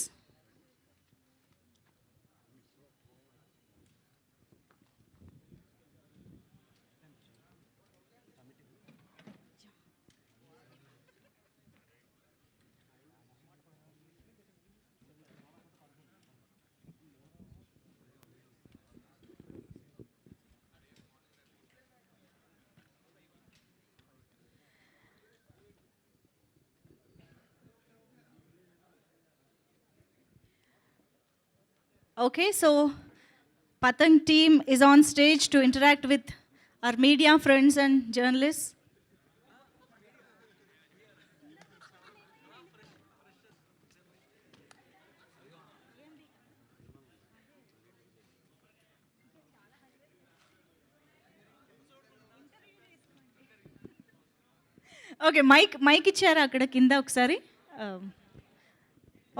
Okay, so Patang team is on stage to interact with our media friends and journalists. Okay, mike ఇచ్చారా అక్కడ కింద ఒకసారి?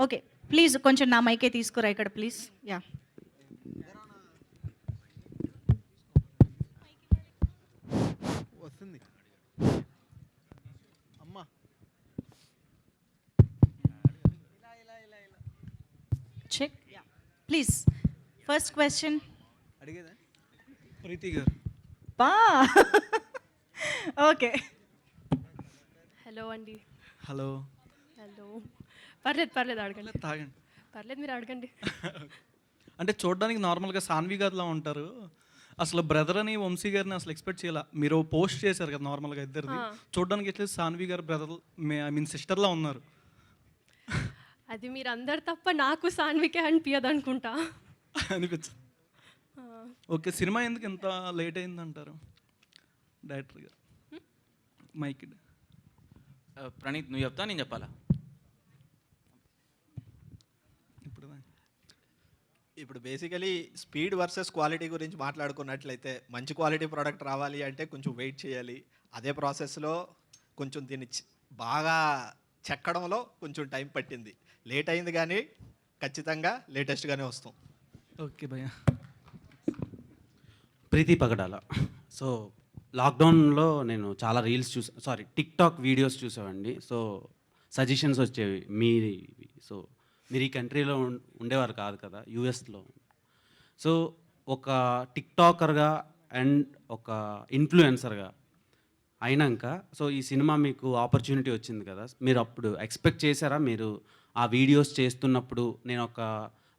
ఓకే, ప్లీజ్ కొంచెం నా మైకే తీసుకురా ఇక్కడ ప్లీజ్. యా, వస్తుంది అమ్మా. చెక్. ప్లీజ్ ఫస్ట్ క్వశ్చన్ అడిగేదా ప్రీతి గారు? బా ఓకే. హలో అండి. హలో. పర్లేదు అడగండి. తాగండి. పర్లేదు, మీరు అడగండి. అంటే చూడడానికి నార్మల్గా సాన్వి గారిలా ఉంటారు. అసలు బ్రదర్ అని వంశీ గారిని అసలు ఎక్స్పెక్ట్ చేయాల. మీరు పోస్ట్ చేశారు కదా నార్మల్గా ఇద్దరిది, చూడడానికి ఎట్లేదు సాన్వి గారు బ్రదర్ ఐ మీన్ సిస్టర్లా ఉన్నారు. అది మీరు అందరు తప్ప నాకు సాన్వికే అనిపించదు అనుకుంటా. అనిపించదు. ఓకే, సినిమా ఎందుకు ఇంత లేట్ అయిందంటారు డైరెక్టర్ గారు? మైక్ ప్రణీత్, నువ్వు చెప్తా నేను చెప్పాలా? ఇప్పుడు బేసికలీ స్పీడ్ వర్సెస్ క్వాలిటీ గురించి మాట్లాడుకున్నట్లయితే, మంచి క్వాలిటీ ప్రోడక్ట్ రావాలి అంటే కొంచెం వెయిట్ చేయాలి. అదే ప్రాసెస్లో కొంచెం దీన్ని బాగా చెక్కడంలో కొంచెం టైం పట్టింది. లేట్ అయింది కానీ ఖచ్చితంగా లేటెస్ట్గానే వస్తాం. ఓకే భయ్య. ప్రీతి పగడాల. సో లాక్డౌన్లో నేను చాలా రీల్స్ టిక్టాక్ వీడియోస్ చూసామండి. సో సజెషన్స్ వచ్చేవి మీది. సో మీరు ఈ కంట్రీలో ఉండేవారు కాదు కదా, యూఎస్లో. సో ఒక టిక్టాకర్గా అండ్ ఒక ఇన్ఫ్లుయెన్సర్గా అయినాక సో ఈ సినిమా మీకు ఆపర్చునిటీ వచ్చింది కదా, మీరు అప్పుడు ఎక్స్పెక్ట్ చేశారా? మీరు ఆ వీడియోస్ చేస్తున్నప్పుడు నేను ఒక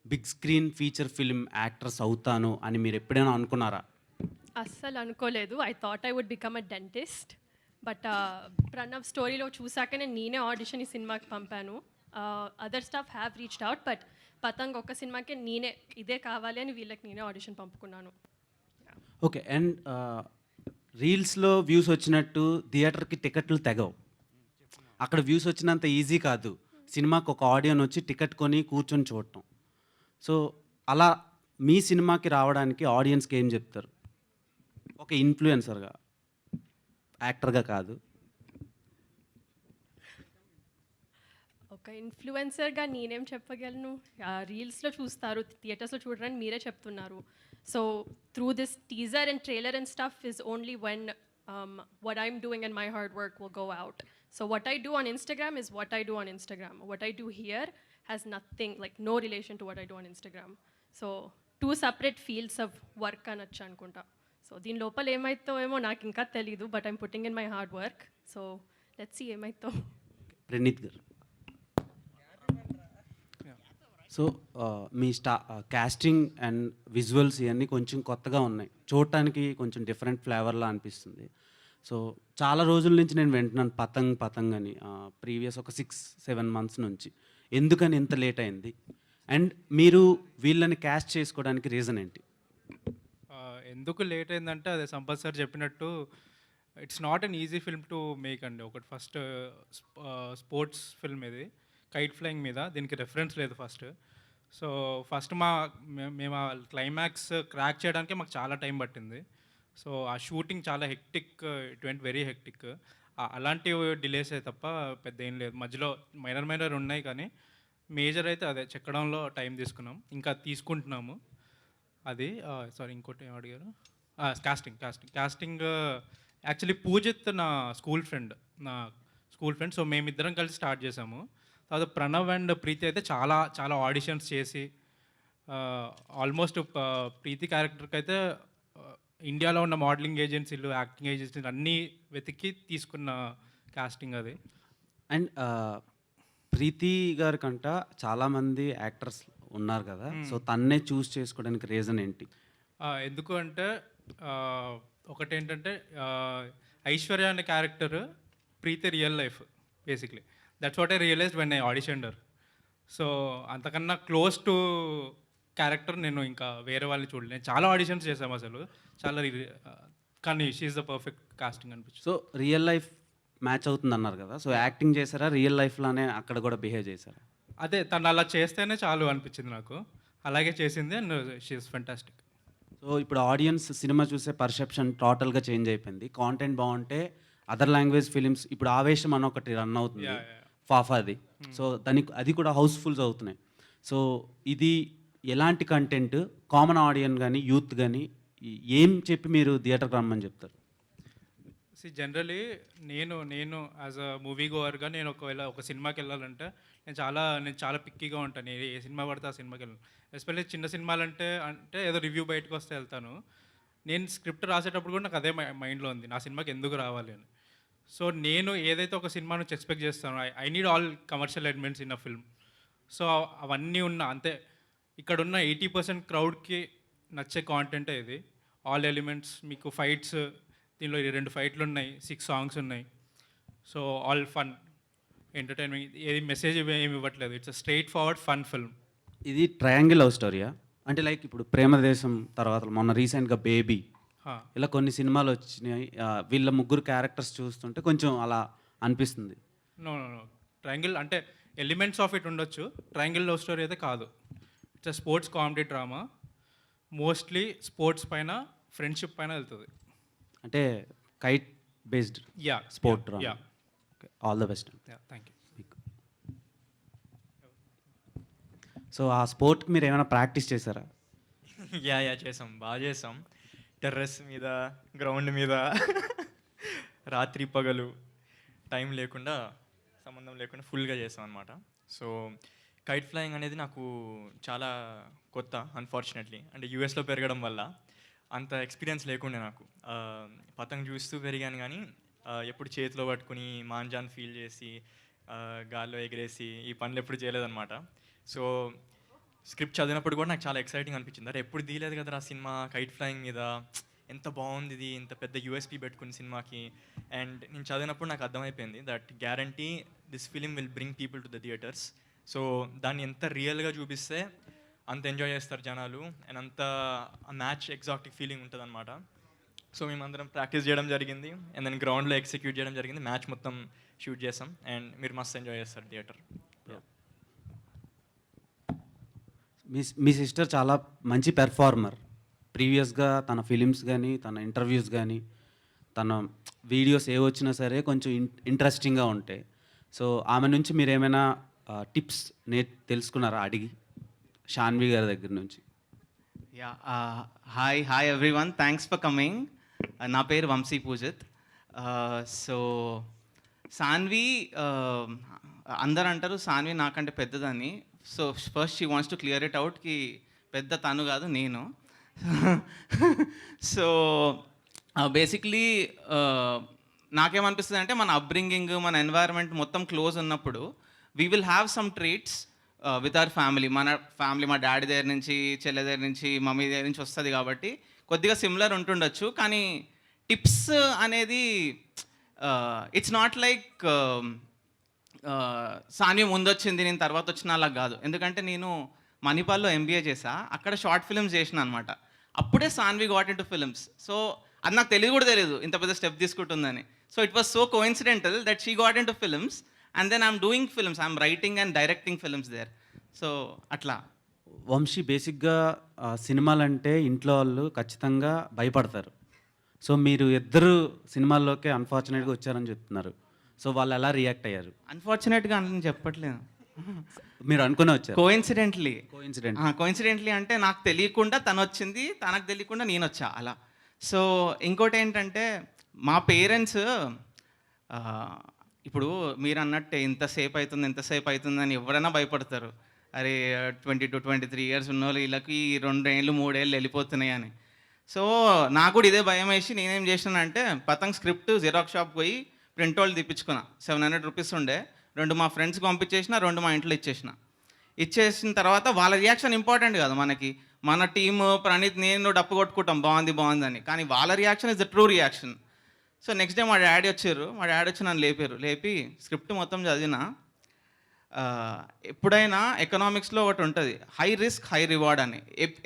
big screen feature film actress అవుతాను అని మీరు ఎప్పుడైనా అనుకున్నారా? అస్సలు అనుకోలేదు. I thought I would become a dentist, but Pranav స్టోరీలో చూసాకనే నేనే ఆడిషన్ ఈ సినిమాకి పంపాను. Other staff have reached out, but Patang ఒక్క సినిమాకే నేనే ఇదే కావాలి అని వీళ్ళకి నేనే ఆడిషన్ పంపుకున్నాను. ఓకే. అండ్ రీల్స్లో వ్యూస్ వచ్చినట్టు థియేటర్కి టికెట్లు తెగవు. అక్కడ వ్యూస్ వచ్చినంత ఈజీ కాదు సినిమాకి ఒక ఆడియన్ వచ్చి టికెట్ కొని కూర్చొని చూడటం. సో అలా మీ సినిమాకి రావడానికి ఆడియన్స్కి ఏం చెప్తారు? ఒక ఇన్ఫ్లుయెన్సర్గా, యాక్టర్గా కాదు. ఒక ఇన్ఫ్లుయెన్సర్గా నేనేం చెప్పగలను? రీల్స్లో చూస్తారు, థియేటర్స్లో చూడరని మీరే చెప్తున్నారు. So through this teaser and trailer and stuff is only when what I'm doing and my hard work will go out. So what I do on Instagram is what I do on Instagram. What I do here has nothing, like no relation to what I do on Instagram. So two separate fields of work అనొచ్చు అనుకుంటా. So దీని లోపల ఏమైతో ఏమో నాకు ఇంకా తెలీదు, but I'm putting in my hard work. So let's see ఏమైతో. ప్రణీత్ గారు, సో మీ కాస్టింగ్ అండ్ విజువల్స్ ఇవన్నీ కొంచెం కొత్తగా ఉన్నాయి, చూడటానికి కొంచెం డిఫరెంట్ ఫ్లేవర్లా అనిపిస్తుంది. సో చాలా రోజుల నుంచి నేను వింటున్నాను పతంగ్ పతంగ్ అని, ప్రీవియస్ ఒక 6-7 months నుంచి. ఎందుకని ఇంత లేట్ అయింది? అండ్ మీరు వీళ్ళని క్యాస్ట్ చేసుకోవడానికి రీజన్ ఏంటి? ఎందుకు లేట్ అయిందంటే అదే సంపత్ సార్ చెప్పినట్టు it's not an easy film to make అండి. ఒకటి ఫస్ట్ స్పోర్ట్స్ ఫిల్మ్ ఇది, కైట్ ఫ్లయింగ్ మీద, దీనికి రెఫరెన్స్ లేదు ఫస్ట్. సో ఫస్ట్ మేము ఆ క్లైమాక్స్ క్రాక్ చేయడానికి మాకు చాలా టైం పట్టింది. సో ఆ షూటింగ్ చాలా hectic, it went very hectic. అలాంటి డిలేసే తప్ప పెద్ద ఏం లేదు. మధ్యలో మైనర్ ఉన్నాయి, కానీ మేజర్ అయితే అదే చెక్కడంలో టైం తీసుకున్నాం, ఇంకా తీసుకుంటున్నాము. అది సారీ ఇంకోటి ఏం అడిగారు? కాస్టింగ్ యాక్చువల్లీ పూజిత్ నా స్కూల్ ఫ్రెండ్. సో మేమిద్దరం కలిసి స్టార్ట్ చేసాము. తర్వాత ప్రణవ్ అండ్ ప్రీతి అయితే చాలా చాలా ఆడిషన్స్ చేసి ఆల్మోస్ట్ ప్రీతి క్యారెక్టర్కి అయితే ఇండియాలో ఉన్న మోడలింగ్ ఏజెన్సీలు, యాక్టింగ్ ఏజెన్సీలు అన్నీ వెతికి తీసుకున్న కాస్టింగ్ అది. అండ్ ప్రీతి గారి కంట చాలామంది యాక్టర్స్ ఉన్నారు కదా, సో తన్నే చూస్ చేసుకోవడానికి రీజన్ ఏంటి? ఎందుకు అంటే ఒకటేంటంటే ఐశ్వర్య అనే character Preethi real life basically. That's what I realised when I auditioned her. So అంతకన్నా క్లోజ్ టు క్యారెక్టర్ నేను ఇంకా వేరే వాళ్ళని చూడలేదు. నేను చాలా ఆడిషన్స్ చేశాము అసలు, చాలా కానీ షీఈస్ ద పర్ఫెక్ట్ కాస్టింగ్ అనిపించింది. సో రియల్ లైఫ్ మ్యాచ్ అవుతుంది అన్నారు కదా, సో యాక్టింగ్ చేశారా, రియల్ లైఫ్లోనే అక్కడ కూడా బిహేవ్ చేశారా? అదే తను అలా చేస్తేనే చాలు అనిపించింది నాకు, అలాగే చేసింది. And she is fantastic. సో ఇప్పుడు ఆడియన్స్ సినిమా చూసే పర్సెప్షన్ టోటల్గా చేంజ్ అయిపోయింది. కాంటెంట్ బాగుంటే అదర్ లాంగ్వేజ్ ఫిలిమ్స్, ఇప్పుడు ఆవేశం అని ఒకటి రన్ అవుతుంది, ఫాఫాది. సో దానికి అది కూడా హౌస్ఫుల్స్ అవుతున్నాయి. సో ఇది ఎలాంటి కంటెంట్ కామన్ ఆడియన్ కానీ యూత్ కానీ ఏం చెప్పి మీరు థియేటర్కి రమ్మని చెప్తారు? జనరలీ నేను యాజ్ అ మూవీ గోవర్గా నేను ఒకవేళ ఒక సినిమాకి వెళ్ళాలంటే నేను చాలా పిక్కీగా ఉంటాను. ఏ సినిమా పడితే ఆ సినిమాకి వెళ్ళాను. ఎస్పెషల్లీ చిన్న సినిమాలు అంటే ఏదో రివ్యూ బయటకు వస్తే వెళ్తాను. నేను స్క్రిప్ట్ రాసేటప్పుడు కూడా నాకు అదే మైండ్లో ఉంది, నా సినిమాకి ఎందుకు రావాలి అని. సో నేను ఏదైతే ఒక సినిమా నుంచి ఎక్స్పెక్ట్ చేస్తానో, I need all commercial elements in a film. So అవన్నీ అంతే ఇక్కడున్న 80% క్రౌడ్కి నచ్చే కాంటెంటే ఇది. ఆల్ ఎలిమెంట్స్, మీకు ఫైట్స్, దీనిలో 2 ఫైట్లు ఉన్నాయి, 6 songs ఉన్నాయి. సో ఆల్ ఫన్ ఎంటర్టైన్మెంట్, ఏది మెసేజ్ ఏమి ఇవ్వట్లేదు. It's a straight forward fun film. ఇది ట్రయాంగిల్ లవ్ స్టోరీయా? అంటే లైక్ ఇప్పుడు ప్రేమదేశం తర్వాత మొన్న రీసెంట్గా బేబీ, ఇలా కొన్ని సినిమాలు వచ్చినాయి. వీళ్ళ ముగ్గురు క్యారెక్టర్స్ చూస్తుంటే కొంచెం అలా అనిపిస్తుంది. నో ట్రయాంగిల్ అంటే ఎలిమెంట్స్ ఆఫ్ ఇట్ ఉండొచ్చు, ట్రయాంగిల్ లవ్ స్టోరీ అయితే కాదు. It's a sports comedy drama, mostly sports పైన, ఫ్రెండ్షిప్ పైన వెళ్తుంది. అంటే kite based sport drama. All the best. Thank you. So ఆ స్పోర్ట్కి మీరు ఏమైనా ప్రాక్టీస్ చేశారా? యా చేసాం, బాగా చేసాం. టెర్రస్ మీద, గ్రౌండ్ మీద, రాత్రి పగలు టైం లేకుండా, సంబంధం లేకుండా ఫుల్గా చేసాం అనమాట. సో కైట్ ఫ్లయింగ్ అనేది నాకు చాలా కొత్త, అన్ఫార్చునేట్లీ. అంటే యూఎస్లో పెరగడం వల్ల అంత ఎక్స్పీరియన్స్ లేకుండే నాకు. పతంగ్ చూస్తూ పెరిగాను, కానీ ఎప్పుడు చేతిలో పట్టుకుని మాంజాన్ ఫీల్ చేసి గాల్లో ఎగిరేసి ఈ పనులు ఎప్పుడు చేయలేదన్నమాట. సో స్క్రిప్ట్ చదివినప్పుడు కూడా నాకు చాలా ఎక్సైటింగ్ అనిపించింది. అరే ఎప్పుడు తీయలేదు కదా ఆ సినిమా కైట్ ఫ్లయింగ్ మీద, ఎంత బాగుంది ఇది, ఇంత పెద్ద యూఎస్పీ పెట్టుకుని సినిమాకి. అండ్ నేను చదివినప్పుడు నాకు అర్థమైపోయింది that guarantee this film will bring people to the theatres. So దాన్ని ఎంత రియల్గా చూపిస్తే అంత ఎంజాయ్ చేస్తారు జనాలు, అండ్ అంత మ్యాచ్ ఎగ్జాక్ట్ ఫీలింగ్ ఉంటుంది అనమాట. సో మేమందరం ప్రాక్టీస్ చేయడం జరిగింది, అండ్ దెన్ గ్రౌండ్లో ఎగ్జిక్యూట్ చేయడం జరిగింది, మ్యాచ్ మొత్తం షూట్ చేసాం, అండ్ మీరు మస్తు ఎంజాయ్ చేస్తారు థియేటర్. మీ సిస్టర్ చాలా మంచి పెర్ఫార్మర్. ప్రీవియస్గా తన ఫిలిమ్స్ కానీ, తన ఇంటర్వ్యూస్ కానీ, తన వీడియోస్ ఏ వచ్చినా సరే కొంచెం ఇంట్రెస్టింగ్గా ఉంటాయి. సో ఆమె నుంచి మీరు ఏమైనా టిప్స్ తెలుసుకున్నారా అడిగి, షాన్వి గారి దగ్గర నుంచి? Yeah, hi everyone, thanks for coming. నా పేరు వంశీ పూజిత్. సో సాన్వి, అందరు అంటారు సాన్వి నాకంటే పెద్దదని. So first she wants to clear it out కి పెద్ద తను కాదు, నేను. సో బేసిక్లీ నాకేమనిపిస్తుంది అంటే మన అప్బ్రింగింగ్, మన ఎన్వైరన్మెంట్ మొత్తం క్లోజ్ ఉన్నప్పుడు we will have some treats with our family. మన ఫ్యామిలీ, మా డాడీ దగ్గర నుంచి, చెల్లె దగ్గర నుంచి, మమ్మీ దగ్గర నుంచి వస్తుంది కాబట్టి కొద్దిగా సిమిలర్ ఉంటుండొచ్చు. కానీ టిప్స్ అనేది ఇట్స్ నాట్ లైక్ సాన్వి ముందు వచ్చింది నేను తర్వాత వచ్చిన అలా కాదు. ఎందుకంటే నేను మణిపాల్లో ఎంబీఏ చేసా, అక్కడ షార్ట్ ఫిల్మ్స్ చేసిన అనమాట. అప్పుడే Sanvi got in to films. So అది నాకు తెలియదు కూడా తెలియదు ఇంత పెద్ద స్టెప్ తీసుకుంటుందని. So it was so coincidental that she got in to films, and then I'm doing films, I'm writing and directing films there. So అట్లా. వంశీ, బేసిక్గా సినిమాలంటే ఇంట్లో వాళ్ళు ఖచ్చితంగా భయపడతారు. సో మీరు ఇద్దరు సినిమాల్లోకి అన్ఫార్చునేట్గా వచ్చారని చెప్తున్నారు. సో వాళ్ళు ఎలా రియాక్ట్ అయ్యారు? అన్ఫార్చునేట్గా అని చెప్పట్లేదు, మీరు అనుకునే వచ్చారు. కోయిన్సిడెంట్లీ అంటే నాకు తెలియకుండా తను వచ్చింది, తనకు తెలియకుండా నేను వచ్చా అలా. సో ఇంకోటి ఏంటంటే మా పేరెంట్స్ ఇప్పుడు మీరు అన్నట్టే ఇంతసేపు అవుతుంది అని ఎవరైనా భయపడతారు. అరే 20 to 23 years ఉన్న వాళ్ళు వీళ్ళకి 2 ఏళ్ళు 3 ఏళ్ళు వెళ్ళిపోతున్నాయి అని. సో నాకు కూడా ఇదే భయం వేసి నేనేం చేసినానంటే పతంగ్ స్క్రిప్ట్ జిరాక్స్ షాప్ పోయి ప్రింట్ వాళ్ళు తెప్పించుకున్నా. 700 రూపీస్ ఉండే, 2 మా ఫ్రెండ్స్కి పంపించేసిన, 2 మా ఇంట్లో ఇచ్చేసిన తర్వాత వాళ్ళ రియాక్షన్ ఇంపార్టెంట్ కదా మనకి. మన టీము ప్రణీత్ నేను డప్పు కొట్టుకుంటాం బాగుంది అని, కానీ వాళ్ళ reaction is the true reaction. So next day మా డాడీ వచ్చి నన్ను లేపి స్క్రిప్ట్ మొత్తం చదివినా. ఎప్పుడైనా ఎకనామిక్స్లో ఒకటి ఉంటుంది, హై రిస్క్ హై రివార్డ్ అని.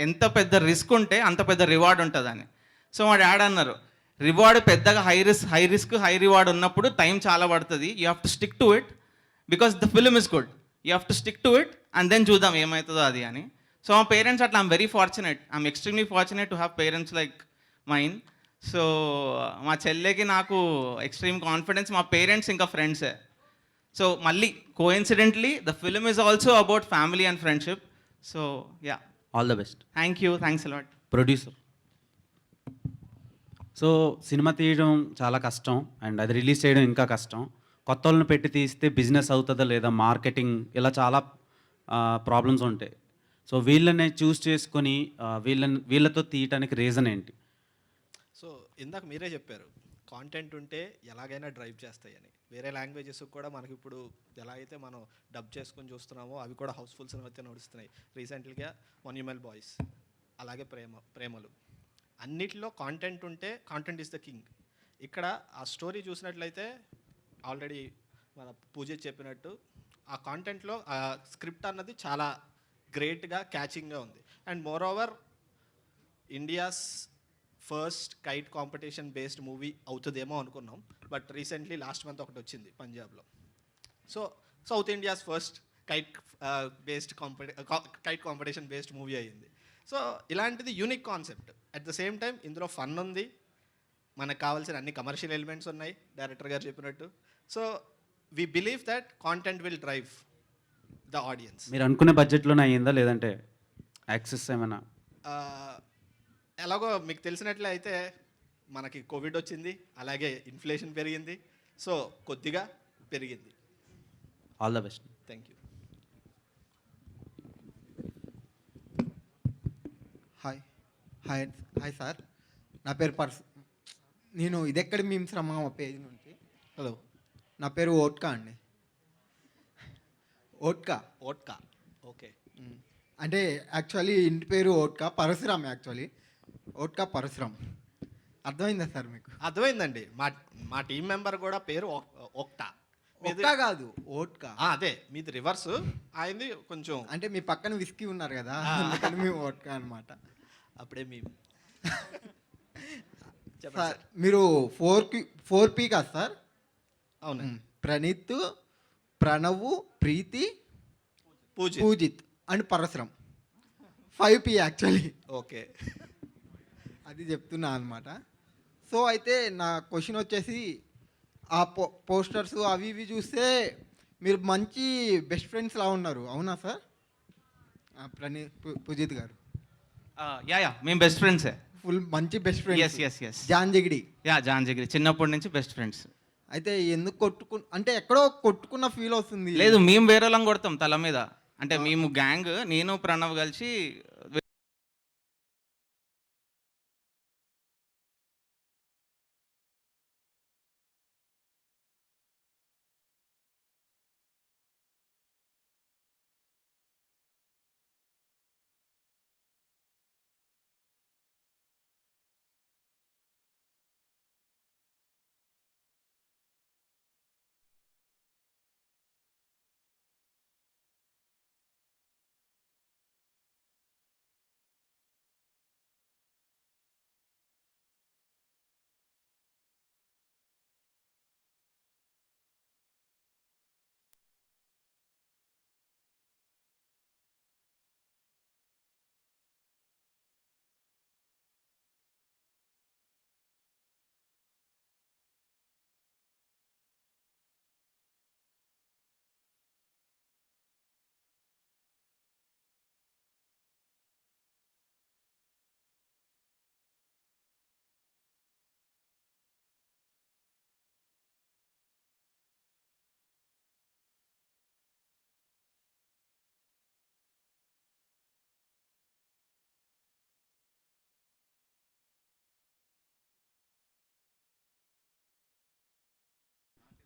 ఎంత పెద్ద రిస్క్ ఉంటే అంత పెద్ద రివార్డ్ ఉంటుందని. సో మా డాడీ అన్నారు, రివార్డ్ పెద్దగా హై రిస్క్ హై రివార్డ్ ఉన్నప్పుడు టైం చాలా పడుతుంది, you have to stick to it because the film is good, you have to stick to it and then చూద్దాం ఏమవుతుందో అది అని. సో మా పేరెంట్స్ అట్లా, I'm very fortunate, I'm extremely fortunate to have parents like mine. So మా చెల్లెకి నాకు extreme confidence, మా పేరెంట్స్ ఇంకా ఫ్రెండ్సే. సో మళ్ళీ coincidentally the film is also about family and friendship. So yeah, all the best. Thanks a lot. Producer, so cinema తీయడం చాలా కష్టం అండ్ అది రిలీజ్ చేయడం ఇంకా కష్టం. కొత్త వాళ్ళని పెట్టి తీస్తే బిజినెస్ అవుతుందా లేదా, మార్కెటింగ్, ఇలా చాలా ప్రాబ్లమ్స్ ఉంటాయి. సో వీళ్ళని చూస్ చేసుకొని వీళ్ళతో తీయటానికి రీజన్ ఏంటి? సో ఇందాక మీరే చెప్పారు కాంటెంట్ ఉంటే ఎలాగైనా డ్రైవ్ చేస్తాయని. వేరే లాంగ్వేజెస్ కూడా మనకి ఇప్పుడు ఎలా అయితే మనం డబ్ చేసుకొని చూస్తున్నామో అవి కూడా హౌస్ఫుల్స్ అయితే నడుస్తున్నాయి. రీసెంట్గా మొన్యుమల్ బాయ్స్, అలాగే ప్రేమలు, అన్నిటిలో కాంటెంట్ ఉంటే కాంటెంట్ ఈస్ ద కింగ్. ఇక్కడ ఆ స్టోరీ చూసినట్లయితే ఆల్రెడీ మన పూజ చెప్పినట్టు ఆ కాంటెంట్లో ఆ స్క్రిప్ట్ అన్నది చాలా గ్రేట్గా క్యాచింగ్గా ఉంది. And more over India's first kite competition based movie అవుతుందేమో అనుకున్నాం, బట్ రీసెంట్లీ లాస్ట్ మంత్ ఒకటి వచ్చింది పంజాబ్లో. So south India's first kite competition based movie అయ్యింది. సో ఇలాంటిది unique concept. At the same time ఇందులో ఫన్ ఉంది, మనకు కావాల్సిన అన్ని కమర్షియల్ ఎలిమెంట్స్ ఉన్నాయి డైరెక్టర్ గారు చెప్పినట్టు. So we believe that content will drive the audience. మీరు అనుకునే బడ్జెట్లోనే అయ్యిందా లేదంటే యాక్సెస్ ఏమైనా? ఎలాగో మీకు తెలిసినట్లే అయితే మనకి కోవిడ్ వచ్చింది, అలాగే ఇన్ఫ్లేషన్ పెరిగింది, సో కొద్దిగా పెరిగింది. All the best. Thank you. Hi sir, నా పేరు నేను ఇదెక్కడ మీమ్స్ రమ్మా మా పేజ్ నుంచి. హలో, నా పేరు ఓట్కా అండి. Vodka okay. అంటే యాక్చువల్లీ ఇంటి పేరు ఓట్కా పరశురామ్, యాక్చువల్లీ ఓట్కా పరశురామ్. అర్థమైందా సార్ మీకు? అర్థమైందండి. మా మా టీం మెంబర్ కూడా పేరు ఒక్టా. ఒక్కా కాదు, ఓట్కా. అదే మీది రివర్స్, ఆయనది కొంచెం. అంటే మీ పక్కన విస్కీ ఉన్నారు కదా, అందుకని మేము ఓట్కా అనమాట. అప్పుడే మీ సార్ మీరు 4P కాదు సార్? అవును. Praneeth, Pranav, Preethi, Poojith and Parashuram. 5P actually. Okay, అది చెప్తున్నా అనమాట. సో అయితే నా క్వశ్చన్ వచ్చేసి, ఆ పోస్టర్స్ అవి ఇవి చూస్తే మీరు మంచి బెస్ట్ ఫ్రెండ్స్ లా ఉన్నారు, అవునా సార్? పూజిత్ గారు. యా మేము బెస్ట్ ఫ్రెండ్సే. ఫుల్ మంచి బెస్ట్ ఫ్రెండ్స్. ఎస్ జాంజిగిడి. జాంజిగిరి చిన్నప్పటి నుంచి బెస్ట్ ఫ్రెండ్స్. అయితే ఎందుకు అంటే ఎక్కడో కొట్టుకున్న ఫీల్ వస్తుంది. లేదు, మేము వేరే వాళ్ళని కొడతాం తల మీద. అంటే మేము గ్యాంగ్, నేను ప్రణవ్ కలిసి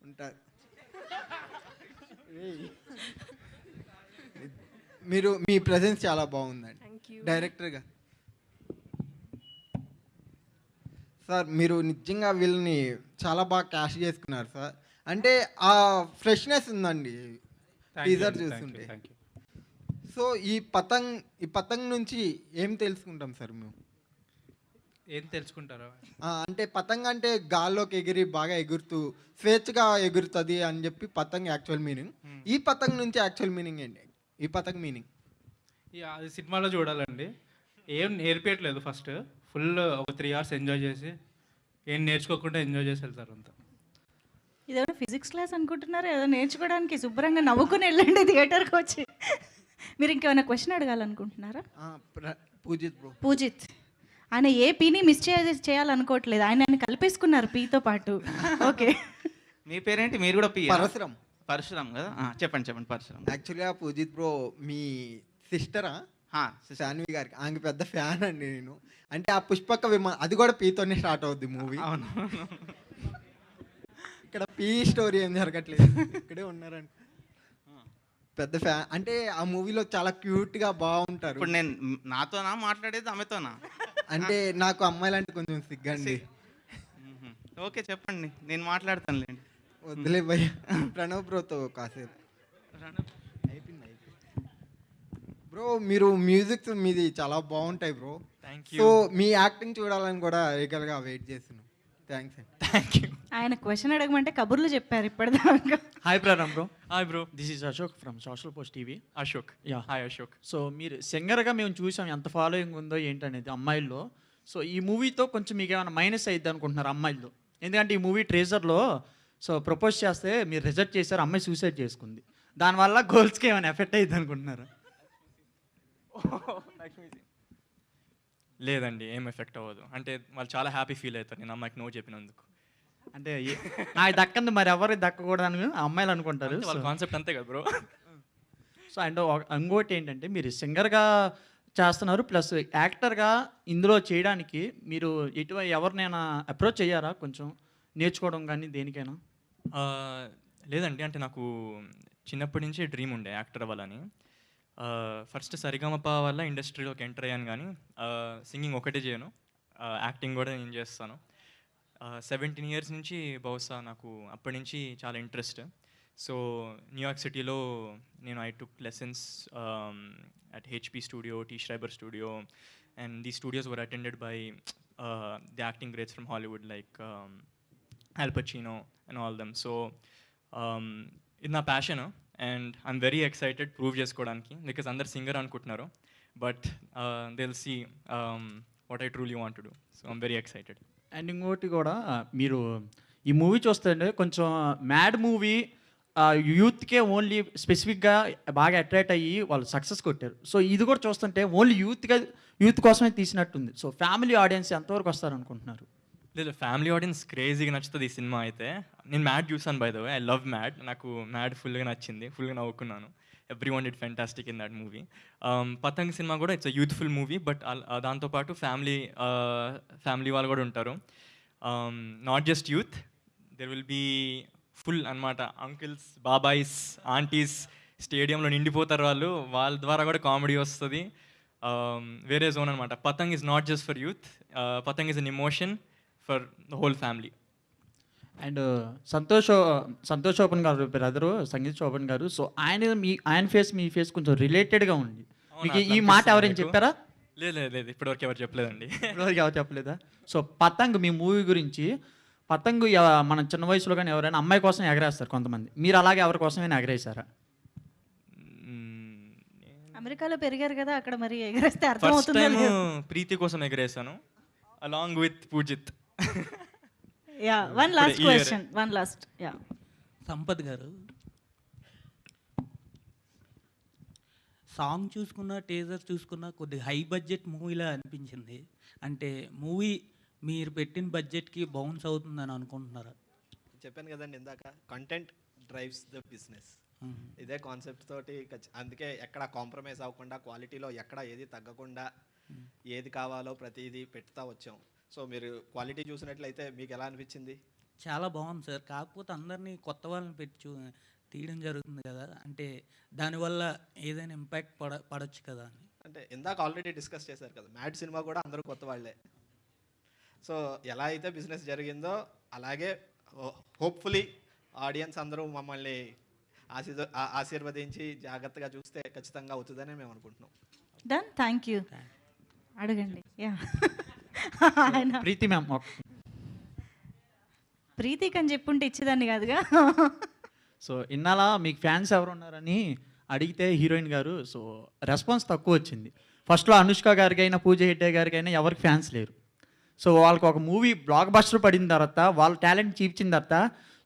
ఉంటారు. మీరు మీ ప్రెజెన్స్ చాలా బాగుందండి డైరెక్టర్గా. సార్ మీరు నిజంగా వీళ్ళని చాలా బాగా క్యాష్ చేసుకున్నారు సార్. అంటే ఆ ఫ్రెష్నెస్ ఉందండి టీజర్ చూస్తుంటే. సో ఈ పతంగ్ నుంచి ఏం తెలుసుకుంటాం సార్ మేము? ఏం తెలుసుకుంటారా? అంటే పతంగ్ అంటే గాల్లోకి ఎగిరి బాగా ఎగురుతూ స్వేచ్ఛగా ఎగురుతుంది అని చెప్పి పతంగ్ యాక్చువల్ మీనింగ్. ఈ పతంగ్ నుంచి యాక్చువల్ మీనింగ్ ఏంటి? ఈ పతంగ్ మీనింగ్ అది సినిమాలో చూడాలండి. ఏం నేర్పించట్లేదు. ఫస్ట్ ఫుల్ ఒక 3 hours ఎంజాయ్ చేసి ఏం నేర్చుకోకుండా ఎంజాయ్ చేసి వెళ్తారు అంతా. ఇదేమైనా ఫిజిక్స్ క్లాస్ అనుకుంటున్నారా? ఏదో నేర్చుకోవడానికి శుభ్రంగా నవ్వుకుని వెళ్ళండి థియేటర్కి వచ్చి. మీరు ఇంకేమైనా క్వశ్చన్ అడగాలనుకుంటున్నారా? పూజిత్ ఆయన ఏ పీని మిస్ చేయాలనుకోవట్లేదు, ఆయన కలిపేసుకున్నారు పీతో పాటు. ఓకే, మీ పేరేంటి? మీరు కూడా పి? పరశురం. పరశురాం కదా, చెప్పండి పరశురాం. యాక్చువల్గా పూజిత్ బ్రో మీ సిస్టరా? శాన్వి గారికి ఆమె పెద్ద ఫ్యాన్ అండి నేను. అంటే ఆ పుష్పక విమానం అది కూడా పీతోనే స్టార్ట్ అవుద్ది మూవీ. అవును, ఇక్కడ పీ స్టోరీ ఏం జరగట్లేదు, ఇక్కడే ఉన్నారండి. పెద్ద ఫ్యాన్. అంటే ఆ మూవీలో చాలా క్యూట్గా బాగుంటారు. ఇప్పుడు నేను నాతోనా మాట్లాడేది, ఆమెతోనా? అంటే నాకు అమ్మాయిలంటే కొంచెం సిగ్గండి. ఓకే చెప్పండి, నేను మాట్లాడతానులేండి. వద్దులే భయ్య, ప్రణవ్ బ్రోతో కాసేపు. అయిపోయింది. బ్రో మీరు మ్యూజిక్ మీది చాలా బాగుంటాయి బ్రో. సో మీ యాక్టింగ్ చూడాలని కూడా రేగల్గా వెయిట్ చేస్తున్నాం. థ్యాంక్స్ అండి. Thank you. ఆయన క్వశ్చన్ అడగమంటే కబుర్లు చెప్పారు ఇప్పటిదాకా. Hi Pranav bro. Hi bro. This is Ashok from social post TV. Ashok. Yeah, hi Ashok. So మీరు సింగర్గా మేము చూసాం ఎంత ఫాలోయింగ్ ఉందో ఏంటనేది అమ్మాయిల్లో. సో ఈ మూవీతో కొంచెం మీకు ఏమైనా మైనస్ అయ్యిద్ది అనుకుంటున్నారు అమ్మాయిల్లో? ఎందుకంటే ఈ మూవీ ట్రేజర్లో సో ప్రపోజ్ చేస్తే మీరు రిజెక్ట్ చేశారు, అమ్మాయి సూసైడ్ చేసుకుంది. దానివల్ల గోల్స్కి ఏమైనా ఎఫెక్ట్ అయ్యిద్ది అనుకుంటున్నారా? లేదండి, ఏం ఎఫెక్ట్ అవ్వదు. అంటే వాళ్ళు చాలా హ్యాపీ ఫీల్ అవుతారు నేను అమ్మాయికి నో చెప్పినందుకు. అంటే నాకు దక్కంది మరి ఎవరికి దక్కకూడదని అమ్మాయిలు అనుకుంటారు. వాళ్ళ కాన్సెప్ట్ అంతే కదా బ్రో. సో అండ్ ఇంకోటి ఏంటంటే మీరు సింగర్గా చేస్తున్నారు ప్లస్ యాక్టర్గా ఇందులో చేయడానికి మీరు ఎవరినైనా అప్రోచ్ అయ్యారా కొంచెం నేర్చుకోవడం కానీ దేనికైనా? లేదండి, అంటే నాకు చిన్నప్పటి నుంచి డ్రీమ్ ఉండే యాక్టర్ అవ్వాలని. ఫస్ట్ సరిగమప వల్ల ఇండస్ట్రీలోకి ఎంటర్ అయ్యాను, కానీ సింగింగ్ ఒకటే చేయను. యాక్టింగ్ కూడా నేను చేస్తాను. 17 ఇయర్స్ నుంచి బహుశా నాకు అప్పటి నుంచి చాలా ఇంట్రెస్ట్. సో న్యూయార్క్ సిటీలో నేను I took lessons at HB studio, T Schreiber studio, and these studios were attended by the acting greats from Hollywood like Al Pacino and all them. So ఇది నా passion and I'm very excited prove చేసుకోవడానికి, because అందరు singer అనుకుంటున్నారు, but they will see what I truly want to do. So I'm very excited. And ఇంకోటి కూడా మీరు ఈ movie చూస్తుంటే కొంచెం మ్యాడ్ మూవీ యూత్కే ఓన్లీ స్పెసిఫిక్గా బాగా అట్రాక్ట్ అయ్యి వాళ్ళు సక్సెస్ కొట్టారు. సో ఇది కూడా చూస్తుంటే ఓన్లీ యూత్ కోసమే తీసినట్టుంది. సో ఫ్యామిలీ ఆడియన్స్ ఎంతవరకు వస్తారనుకుంటున్నారు? లేదు, ఫ్యామిలీ ఆడియన్స్ క్రేజీగా నచ్చుతుంది ఈ సినిమా అయితే. నేను మ్యాడ్ చూసాను by the way, I love Mad. నాకు మ్యాడ్ ఫుల్గా నచ్చింది, ఫుల్గా నవ్వుకున్నాను. Everyone did fantastic in that movie. Patang cinema కూడా ఇట్స్ అ యూత్ఫుల్ మూవీ, బట్ దాంతోపాటు ఫ్యామిలీ వాళ్ళు కూడా ఉంటారు. Not just youth, there will be full అనమాట. అంకిల్స్, బాబాయ్స్, ఆంటీస్ స్టేడియంలో నిండిపోతారు వాళ్ళు. వాళ్ళ ద్వారా కూడా కామెడీ వస్తుంది. వేరే జోన్ అనమాట. Patang is not just for youth, Patang is an emotion for the whole family. And Santosh Shobhan గారు బ్రదరు, సంగీత్ శోభన్ గారు. సో ఆయన ఫేస్ మీ ఫేస్ కొంచెం రిలేటెడ్గా ఉంది. మీకు ఈ మాట ఎవరైనా చెప్పారా? లేదు, ఇప్పటివరకు ఎవరు చెప్పలేదండి. ఇప్పటివరకు ఎవరు చెప్పలేదా? సో పతంగ్ మీ మూవీ గురించి, పతంగ్ మన చిన్న వయసులో కానీ ఎవరైనా అమ్మాయి కోసం ఎగరేస్తారు కొంతమంది, మీరు అలాగే ఎవరి కోసమైనా ఎగరేసారా? అమెరికాలో పెరిగారు కదా, అక్కడ మరి ఎగరేస్తే ఫస్ట్ అర్థమవుతుందో టైం లేదో. ప్రీతి కోసం ఎగరేసాను along with Poojith. Yeah, one last question, one last. Yeah, Sampath గారు, సాంగ్ చూసుకున్న, టీజర్ చూసుకున్న కొద్దిగా హై బడ్జెట్ మూవీలా అనిపించింది. అంటే మూవీ మీరు పెట్టిన బడ్జెట్కి బౌన్స్ అవుతుందని అనుకుంటున్నారా? చెప్పాను కదండి ఇందాక, కంటెంట్ డ్రైవ్స్ ద బిజినెస్. ఇదే కాన్సెప్ట్ తోటి అందుకే ఎక్కడ కాంప్రమైజ్ అవ్వకుండా, క్వాలిటీలో ఎక్కడ ఏది తగ్గకుండా, ఏది కావాలో ప్రతిదీ పెడతా వచ్చాం. సో మీరు క్వాలిటీ చూసినట్లయితే మీకు ఎలా అనిపించింది? చాలా బాగుంది సార్. కాకపోతే అందరినీ కొత్త వాళ్ళని పెట్టి తీయడం జరుగుతుంది కదా, అంటే దానివల్ల ఏదైనా ఇంపాక్ట్ పడవచ్చు కదా అని. అంటే ఇందాక ఆల్రెడీ డిస్కస్ చేశారు కదా, మ్యాడ్ సినిమా కూడా అందరూ కొత్త వాళ్ళే. సో ఎలా అయితే బిజినెస్ జరిగిందో అలాగే హోప్ఫుల్లీ ఆడియన్స్ అందరూ మమ్మల్ని ఆశీర్వదించి జాగ్రత్తగా చూస్తే ఖచ్చితంగా అవుతుందని మేము అనుకుంటున్నాం. Done, thank you. అడగండి. యా, ప్రీతి మ్యామ్, ప్రీతికి అని చెప్పుంటే ఇచ్చేదాన్ని కాదుగా. సో ఇన్నాళ్ళ మీకు ఫ్యాన్స్ ఎవరు ఉన్నారని అడిగితే హీరోయిన్ గారు, సో రెస్పాన్స్ తక్కువ వచ్చింది. ఫస్ట్లో అనుష్క గారికి అయినా, పూజ హెగ్డే గారికి అయినా ఎవరికి ఫ్యాన్స్ లేరు. సో వాళ్ళకి ఒక మూవీ బ్లాక్ బస్టర్ పడిన తర్వాత, వాళ్ళ టాలెంట్ చూపించిన తర్వాత,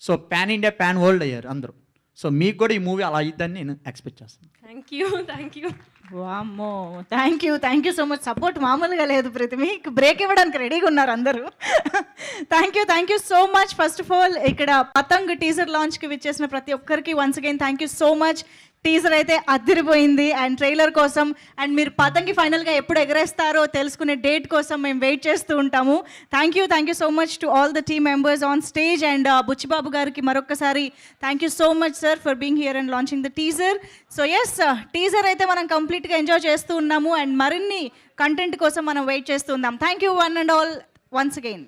so pan India, pan world అయ్యారు అందరూ. సో మీకు కూడా ఈ మూవీ అలా అయ్యిద్దని నేను ఎక్స్పెక్ట్ చేస్తాను. Thank you. వామ్మో, thank you so much. Support మామూలుగా లేదు ప్రీతి, మీకు బ్రేక్ ఇవ్వడానికి రెడీగా ఉన్నారు అందరూ. Thank you so much. First of all ఇక్కడ పతంగ్ టీజర్ లాంచ్కి విచ్చేసిన ప్రతి ఒక్కరికి once again thank you so much. Teaser అయితే అదిరిపోయింది. అండ్ ట్రైలర్ కోసం అండ్ మీరు పతంగి ఫైనల్గా ఎప్పుడు ఎగరేస్తారో తెలుసుకునే డేట్ కోసం మేము వెయిట్ చేస్తూ ఉంటాము. Thank you so much to all the team members on stage. And Buchibabu గారికి మరొకసారి thank you so much sir for being here and launching the teaser. So yes, teaser అయితే మనం కంప్లీట్గా ఎంజాయ్ చేస్తూ ఉన్నాము అండ్ మరిన్ని కంటెంట్ కోసం మనం వెయిట్ చేస్తూ ఉన్నాం. Thank you one and all once again.